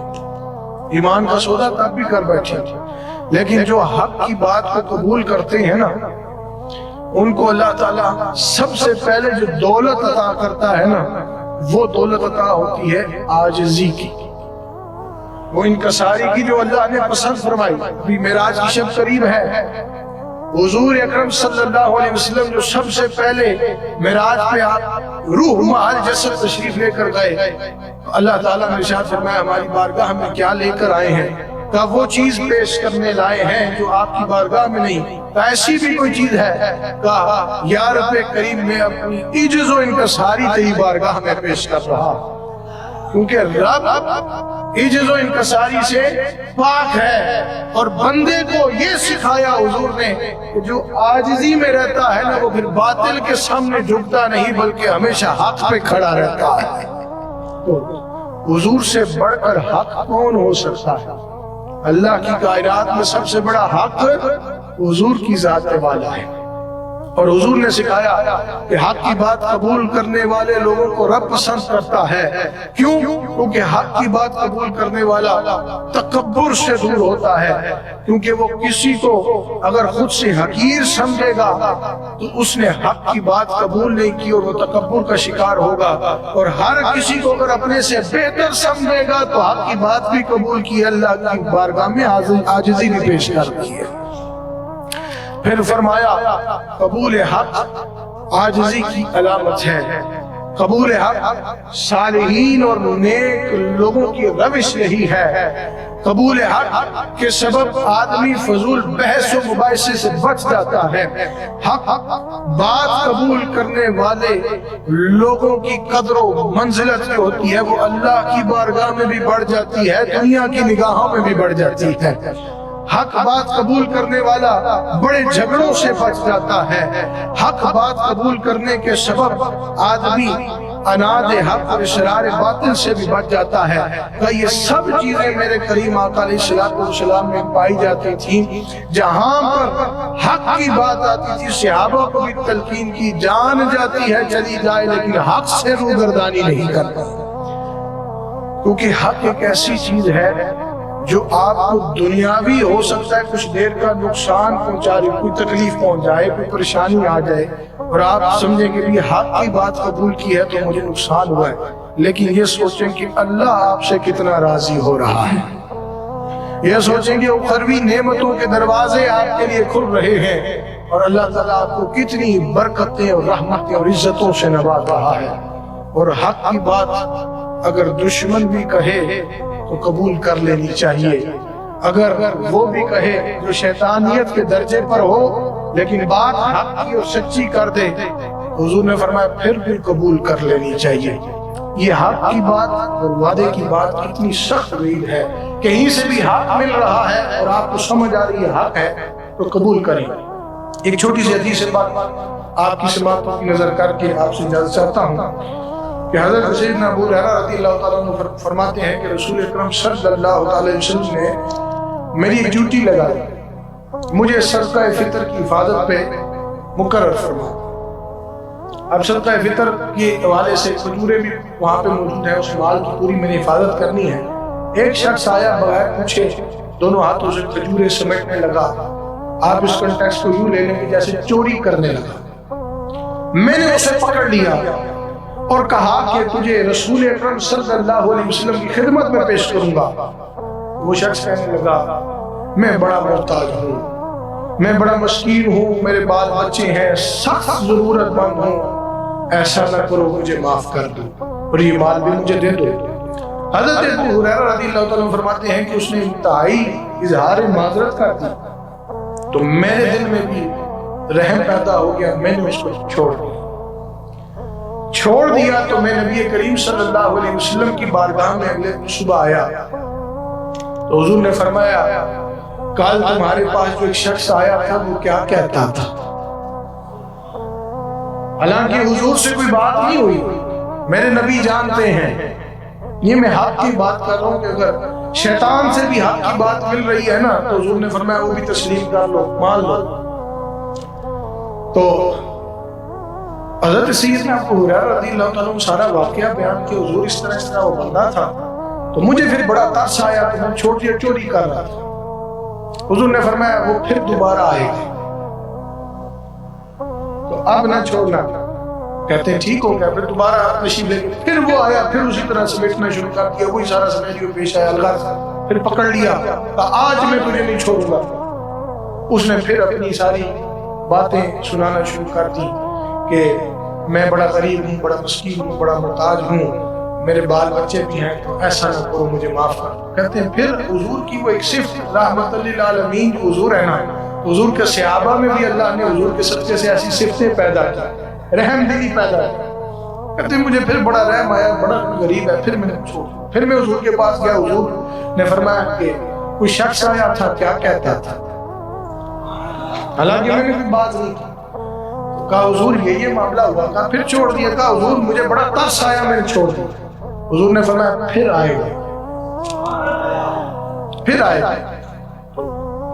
Speaker 1: ایمان کا سودا تب بھی کر بیٹھیں گے۔ لیکن جو حق کی بات کو قبول کرتے ہیں نا، ان کو اللہ تعالیٰ سب سے پہلے جو دولت عطا کرتا ہے نا، وہ دولت عطا ہوتی ہے عاجزی کی، وہ انکساری کی، جو اللہ نے پسند فرمائی۔ ابھی معراج کی شب قریب ہے، حضور اکرم صلی اللہ علیہ وسلم جو سب سے پہلے معراج پہ آپ روح محل جسد تشریف لے کر گئے، اللہ تعالیٰ نے ارشاد فرمایا ہماری بارگاہ میں کیا لے کر آئے ہیں؟ کہ وہ چیز پیش کرنے لائے ہیں جو آپ کی بارگاہ میں نہیں۔ ایسی بھی کوئی چیز ہے کہا یا رب کریم میں اپنی عجز و انکساری تیری بارگاہ میں پیش کر رہا، کیونکہ رب عجز و انکساری سے پاک ہے، اور بندے کو یہ سکھایا حضور نے کہ جو عاجزی میں رہتا ہے نا، وہ پھر باطل کے سامنے جھکتا نہیں بلکہ ہمیشہ حق پہ کھڑا رہتا ہے۔ تو حضور سے بڑھ کر حق کون ہو سکتا ہے؟ اللہ کی کائنات میں سب سے بڑا حق حضور کی ذات والا ہے، اور حضور نے سکھایا کہ حق کی بات قبول کرنے والے لوگوں کو رب پسند کرتا ہے۔ کیوں؟ کیونکہ حق کی بات قبول کرنے والا تکبر سے دور ہوتا ہے، کیونکہ وہ کسی کو اگر خود سے حقیر سمجھے گا تو اس نے حق کی بات قبول نہیں کی اور وہ تکبر کا شکار ہوگا، اور ہر کسی کو اگر اپنے سے بہتر سمجھے گا تو حق کی بات بھی قبول کی، اللہ کی بارگاہ میں عاجزی بھی پیش کر دی ہے۔ پھر فرمایا قبول حق عاجزی کی علامت ہے، قبول حق صالحین اور نیک لوگوں کی روش یہی ہے۔ قبول حق کے سبب آدمی فضول بحث و مباحثے سے بچ جاتا ہے۔ حق بات قبول کرنے والے لوگوں کی قدر و منزلت جو ہوتی ہے وہ اللہ کی بارگاہ میں بھی بڑھ جاتی ہے، دنیا کی نگاہوں میں بھی بڑھ جاتی ہے۔ حق بات قبول کرنے والا بڑے جھگڑوں سے بچ جاتا ہے۔ حق بات قبول کرنے کے سبب آدمی اناد حق اور اسرار باطل سے بھی بچ جاتا ہے۔ کہ یہ سب چیزیں میرے کریم آقا علیہ السلام میں پائی جاتی تھیں۔ جہاں پر حق کی بات آتی تھی صحابہ کو بھی تلقین کی جان جاتی ہے چلی جائے، لیکن حق سے روگردانی نہیں کرتا، کیونکہ حق ایک ایسی چیز ہے جو آپ کو دنیاوی ہو سکتا ہے کچھ دیر کا نقصان پہنچا رہی، کوئی تکلیف پہنچ جائے، کوئی پریشانی آ جائے اور آپ سمجھیں کہ بھی حق کی بات قبول کی ہے تو مجھے نقصان ہوا ہے، لیکن یہ سوچیں کہ اللہ آپ سے کتنا راضی ہو رہا ہے، یہ سوچیں کہ اخروی نعمتوں کے دروازے آپ کے لیے کھل رہے ہیں اور اللہ تعالیٰ آپ کو کتنی برکتیں اور رحمتیں اور عزتوں سے نواز رہا ہے۔ اور حق کی بات اگر دشمن بھی کہے تو قبول کر لینی چاہیے، اگر وہ بھی کہے جو شیطانیت کے درجے پر ہو لیکن بات حق کی اور سچی کر دے، حضور نے فرمایا پھر بھی قبول کر لینی چاہیے۔ یہ حق کی بات اور وعدے کی بات کتنی سخت وعید ہے، کہیں سے بھی حق مل رہا ہے اور آپ کو سمجھ آ رہی ہے حق ہے تو قبول کریں۔ ایک چھوٹی سی حدیث سے بات آپ کی سماعتوں کی نظر کر کے آپ سے اجازت چاہتا ہوں کہ حضرت سیدنا ابو ہریرہ رضی اللہ تعالیٰ عنہ فرماتے ہیں کہ رسول اکرم صلی اللہ علیہ وسلم نے میری ایک ڈیوٹی لگا دی، مجھے صدقہ فطر کی حفاظت پہ مقرر فرما۔ اب صدقہ فطر کے حوالے سے کھجوریں بھی وہاں پہ موجود ہیں، اس مال کی پوری میں نے حفاظت کرنی ہے۔ ایک شخص آیا بغیر پوچھے دونوں ہاتھوں سے کھجوریں سمیٹنے لگا، آپ اس کنٹیکسٹ کو یوں لے لیں کہ جیسے چوری کرنے لگا۔ میں نے اسے پکڑ لیا اور کہا کہ تجھے رسول اکرم صلی اللہ علیہ وسلم کی خدمت میں پیش کروں گا۔ وہ شخص کہنے لگا میں بڑا محتاج ہوں، میں بڑا مسکین ہوں، میرے بال بچے ہیں، سخت ضرورت مند ہوں، ایسا نہ کرو، مجھے معاف کر دو اور یہ مال بھی مجھے دے دو۔ حضرت ابو ہریرہ رضی اللہ تعالیٰ عنہ فرماتے ہیں کہ اس نے انتہائی اظہار معذرت کر دی تو میرے دل میں بھی رحم پیدا ہو گیا، میں نے اس کو چھوڑ دیا تو میں نبی کریم صلی اللہ علیہ وسلم کی بارگاہ میں اگلے صبح آیا تو حضور نے فرمایا کل تمہارے پاس جو ایک شخص آیا تھا وہ کیا کہتا تھا؟ حالانکہ حضور سے کوئی بات نہیں ہوئی، میرے نبی جانتے ہیں، یہ میں حق کی بات کر رہا ہوں کہ اگر شیطان سے بھی حق کی بات مل رہی ہے نا تو حضور نے فرمایا وہ بھی تسلیم کر لو، مان لو۔ تو حضرت سیدنا ابو ہریرہ رضی اللہ تعالیٰ عنہ سارا واقعہ بیان کہ حضور اس طرح وہ بندہ تھا، تو مجھے پھر بڑا ترس آیا کہ میں چوری کر رہا تھا۔ حضور نے فرمایا وہ پھر دوبارہ آئے گا تو اب نہ چھوڑنا۔ کہتے ہیں ٹھیک ہو گیا، پھر دوبارہ تشریف لے گئے، پھر وہ آیا، پھر اسی طرح سمیٹنا شروع کر دیا، وہی سارا سینیریو پیش آیا، اللہ پھر پکڑ لیا، کہا آج میں تجھے نہیں چھوڑوں گا۔ اس نے پھر اپنی ساری باتیں سنانا شروع کر دی کہ میں بڑا غریب ہوں، بڑا مسکین ہوں، بڑا محتاج ہوں، میرے بال بچے بھی ہیں، تو ایسا نہ کرو، مجھے معاف کر۔ کہتے ہیں پھر حضور کی وہ ایک صفت رحمت للعالمین جو حضور ہے نا، حضور کے صحابہ میں بھی اللہ نے حضور کے صدقے سے ایسی صفتیں پیدا کی، رحم دلی پیدا کی۔ کہتے ہیں مجھے پھر بڑا رحم آیا، بڑا غریب ہے، پھر میں نے چھوڑ دیا۔ پھر میں حضور کے پاس گیا، حضور نے فرمایا کہ کوئی شخص آیا تھا، کیا کہتا تھا؟ حالانکہ میں نے کوئی بات نہیں کی۔ کہا حضور یہ معاملہ ہوا، کہا پھر چھوڑ دیا، کہا حضور مجھے بڑا ترس آیا، میں نے چھوڑ دیا۔ حضور نے فرمایا پھر آئے گا، پھر آئے گا۔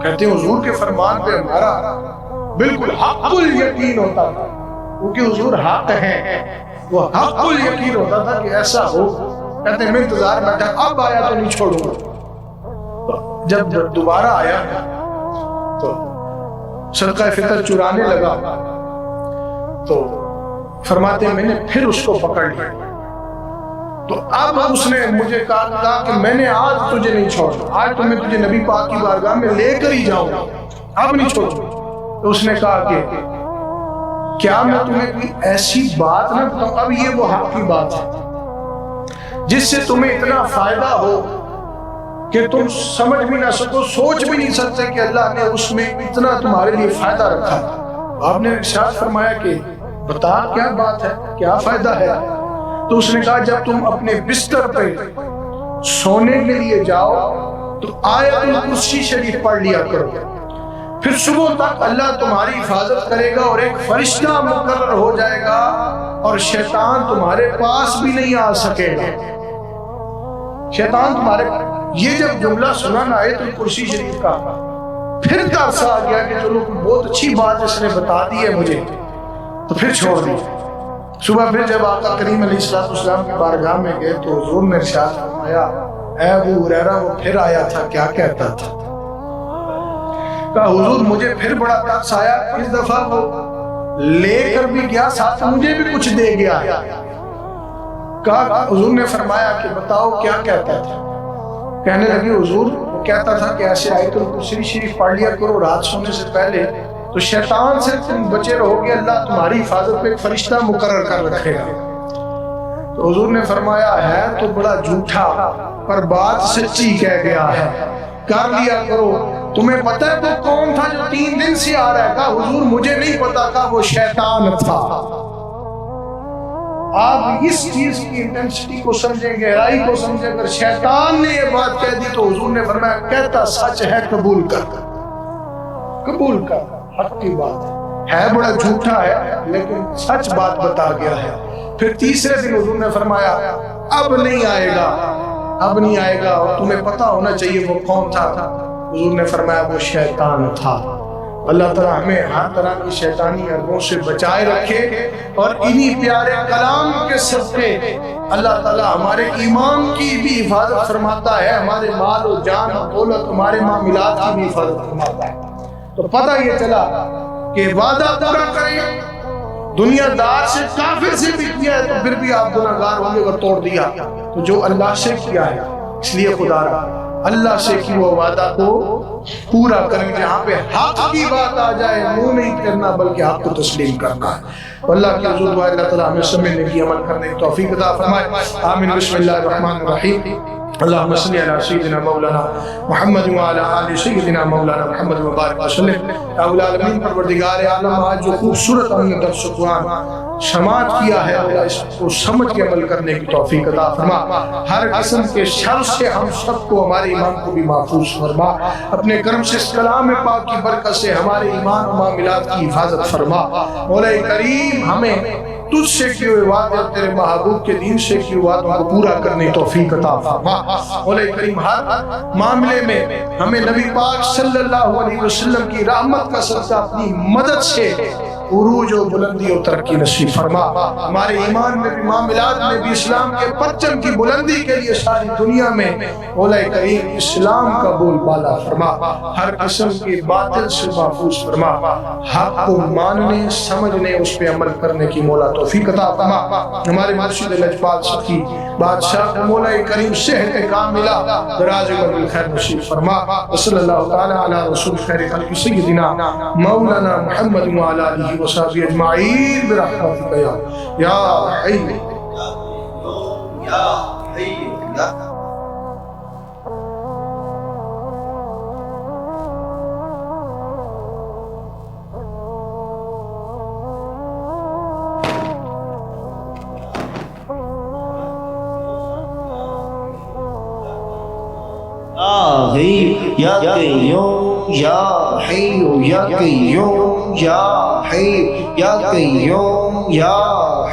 Speaker 1: کہتے ہیں حضور کے فرمان پہ ہمارا بالکل حق الیقین ہوتا تھا، کیونکہ حضور حق ہیں، وہ حق الیقین ہوتا تھا کہ ایسا ہو۔ کہتے ہیں میں انتظار میں تھا، اب آیا تو نہیں چھوڑوں گا۔ جب دوبارہ آیا تو صدقہ فطر چرانے لگا تو فرماتے ہیں میں نے پھر اس کو پکڑ لیا، تو اب اس نے مجھے کہا کہ میں نے آج تجھے نہیں چھوڑا، آج تو میں تجھے نبی پاک کی بارگاہ میں لے کر ہی جاؤں گا، اب نہیں چھوڑوں۔ تو اس نے کہا کہ کیا میں تمہیں کوئی ایسی بات نہ بتاؤں؟ اب یہ وہ حق کی بات ہے جس سے تمہیں اتنا فائدہ ہو کہ تم سمجھ بھی نہ سکو، سوچ بھی نہیں سکتے کہ اللہ نے اس میں اتنا تمہارے لیے فائدہ رکھا ہے۔ آپ نے ارشاد فرمایا کہ بتا کیا بات ہے، کیا فائدہ ہے؟ تو اس نے کہا جب تم اپنے بستر پہ سونے کے لیے جاؤ تو آیت الکرسی شریف پڑھ لیا کرو، پھر صبح تک اللہ تمہاری حفاظت کرے گا اور ایک فرشتہ مقرر ہو جائے گا اور شیطان تمہارے پاس بھی نہیں آ سکے گا۔ شیطان تمہارے، یہ جب جملہ سنا نا آیت الکرسی شریف کا، پھر ترس آ گیا کہ چلو بہت اچھی بات اس نے بتا دی ہے مجھے، تو پھر چھوڑ دی۔ صبح پھر جب آقا کریم علیہ السلام کی بارگاہ میں گئے تو حضور نے ارشاد فرمایا اے ابو ہریرہ وہ پھر آیا تھا، کیا کہتا تھا؟ کہا حضور مجھے پھر بڑا ترس آیا، اس دفعہ وہ لے کر بھی گیا ساتھ مجھے بھی کچھ دے گیا۔ کہا حضور نے فرمایا کہ بتاؤ کیا کہتا تھا؟ کہنے لگی حضور وہ کہتا تھا کہ ایسے آیت الکرسی شریف پڑھ لیا کرو رات سونے سے پہلے تو شیطان سے تم بچے رہو گے، اللہ تمہاری حفاظت پہ ایک فرشتہ مقرر کر رکھے گا۔ تو حضور نے فرمایا ہے تو بڑا جھوٹا پر بات سچی کہہ گیا ہے، کر لیا کرو۔ تمہیں پتہ ہے وہ کون تھا جو 3 دن سے آ رہا ہے؟ کہا حضور مجھے نہیں پتا، کہا وہ شیطان تھا۔ آپ اس چیز کی انٹینسٹی کو سمجھیں، گہرائی کو سمجھیں، اگر شیطان نے یہ بات کہہ دی تو حضور نے فرمایا کہتا سچ ہے، قبول کر، قبول کر، حق کی بات ہے بڑا جھوٹا ہے لیکن سچ بات بتا گیا ہے۔ پھر تیسرے دن حضور نے فرمایا اب نہیں آئے گا، اب نہیں آئے گا، اور تمہیں پتا ہونا چاہیے وہ کون تھا۔ حضور نے فرمایا وہ شیطان تھا۔ اللہ تعالیٰ ہمیں ہر طرح کی شیطانی حربوں سے بچائے رکھے، اور انہی پیارے کلام کے صدقے اللہ تعالیٰ ہمارے ایمان کی بھی حفاظت فرماتا ہے، ہمارے مال و جان و دولت، ہمارے معاملات کی بھی حفاظت فرماتا ہے۔ تو پتہ یہ چلا کہ وعدہ پورا کریں، دنیا دار سے کافر سے بھی کیا ہے تو پھر بھی آپ گناہ گار ہوں گے اگر توڑ دیا، تو جو اللہ سے کیا ہے اس لیے خدا رہا اللہ سے کی وہ وعدہ کو پورا کریں۔ جہاں پہ حق کی بات آ جائے منہ نہیں کرنا بلکہ حق کو تسلیم کرنا ہے۔ اللہ کی حضور دعا اللہ تعالیٰ ہمیں سمجھنے کی عمل کرنے کی توفیق عطا فرمائے۔ آمین۔ بسم اللہ الرحمن الرحیم۔ اللہم صلی علی سیدنا مولانا محمد وعلی آل سیدنا مولانا محمد وبارک وسلم۔ اول العالمین پروردگار عالم آج جو خوبصورت ہم نے درس قرآن سماعت کیا ہے اللہ اس کو سمجھ کے عمل کرنے کی توفیق عطا فرما، ہر قسم کے شر سے ہم سب کو ہمارے ایمان کو بھی محفوظ فرما، اپنے کرم سے اس کلام پاک کی برکت سے ہمارے ایمان و معاملات کی حفاظت فرما۔ مولا کریم ہمیں تجھ سے کیے ہوئے وعدے اور تیرے محبوب کے دین سے کیے ہوئے وعدوں کو پورا کرنے کی توفیق عطا فرما۔ مولا کریم ہر معاملے میں ہمیں نبی پاک صلی اللہ علیہ وسلم کی رحمت کا صدقہ اپنی مدد سے عروج و بلندی و ترقی نصیب فرما، ہمارے ایمان میں بھی معاملات میں بھی اسلام کے پرچم کی بلندی کے لیے ساری دنیا میں مولا کریم اسلام کا بول بالا فرما، ہر قسم کی باطل سے محفوظ فرما، حق کو ماننے سمجھنے اس پہ عمل کرنے کی مولا توفیق عطا فرما۔ ہمارے مرشد لجپال سخی بادشاہ کو مولا کریم صحت کاملہ دراز عمر بالخیر نصیب فرما۔ وصلی اللہ تعالی علی رسول خیر خلق سیدنا مولانا محمد وعلی آلہ وصحبہ اجمعین برحمتک یا حی یا حی یا
Speaker 2: یا قیوم یا حی یا قیوم یا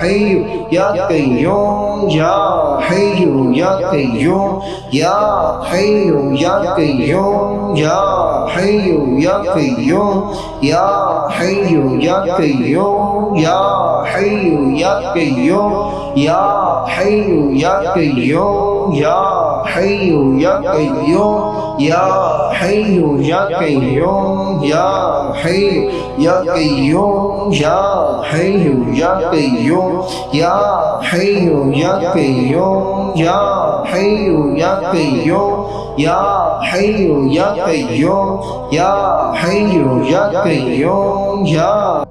Speaker 2: حی یا قیوم یا حی یا قیوم یا حی یا قیوم یا حی یا قیوم یا حی یا قیوم یا حی یا قیوم یا حی یا قیوم یا حی یا قیوم یا حی یا قیوم یا حی یا قیوم یا حی یا قیوم یا حی یا قیوم یا حی یا قیوم یا حی یا قیوم یا حی یا قیوم یا حی یا قیوم یا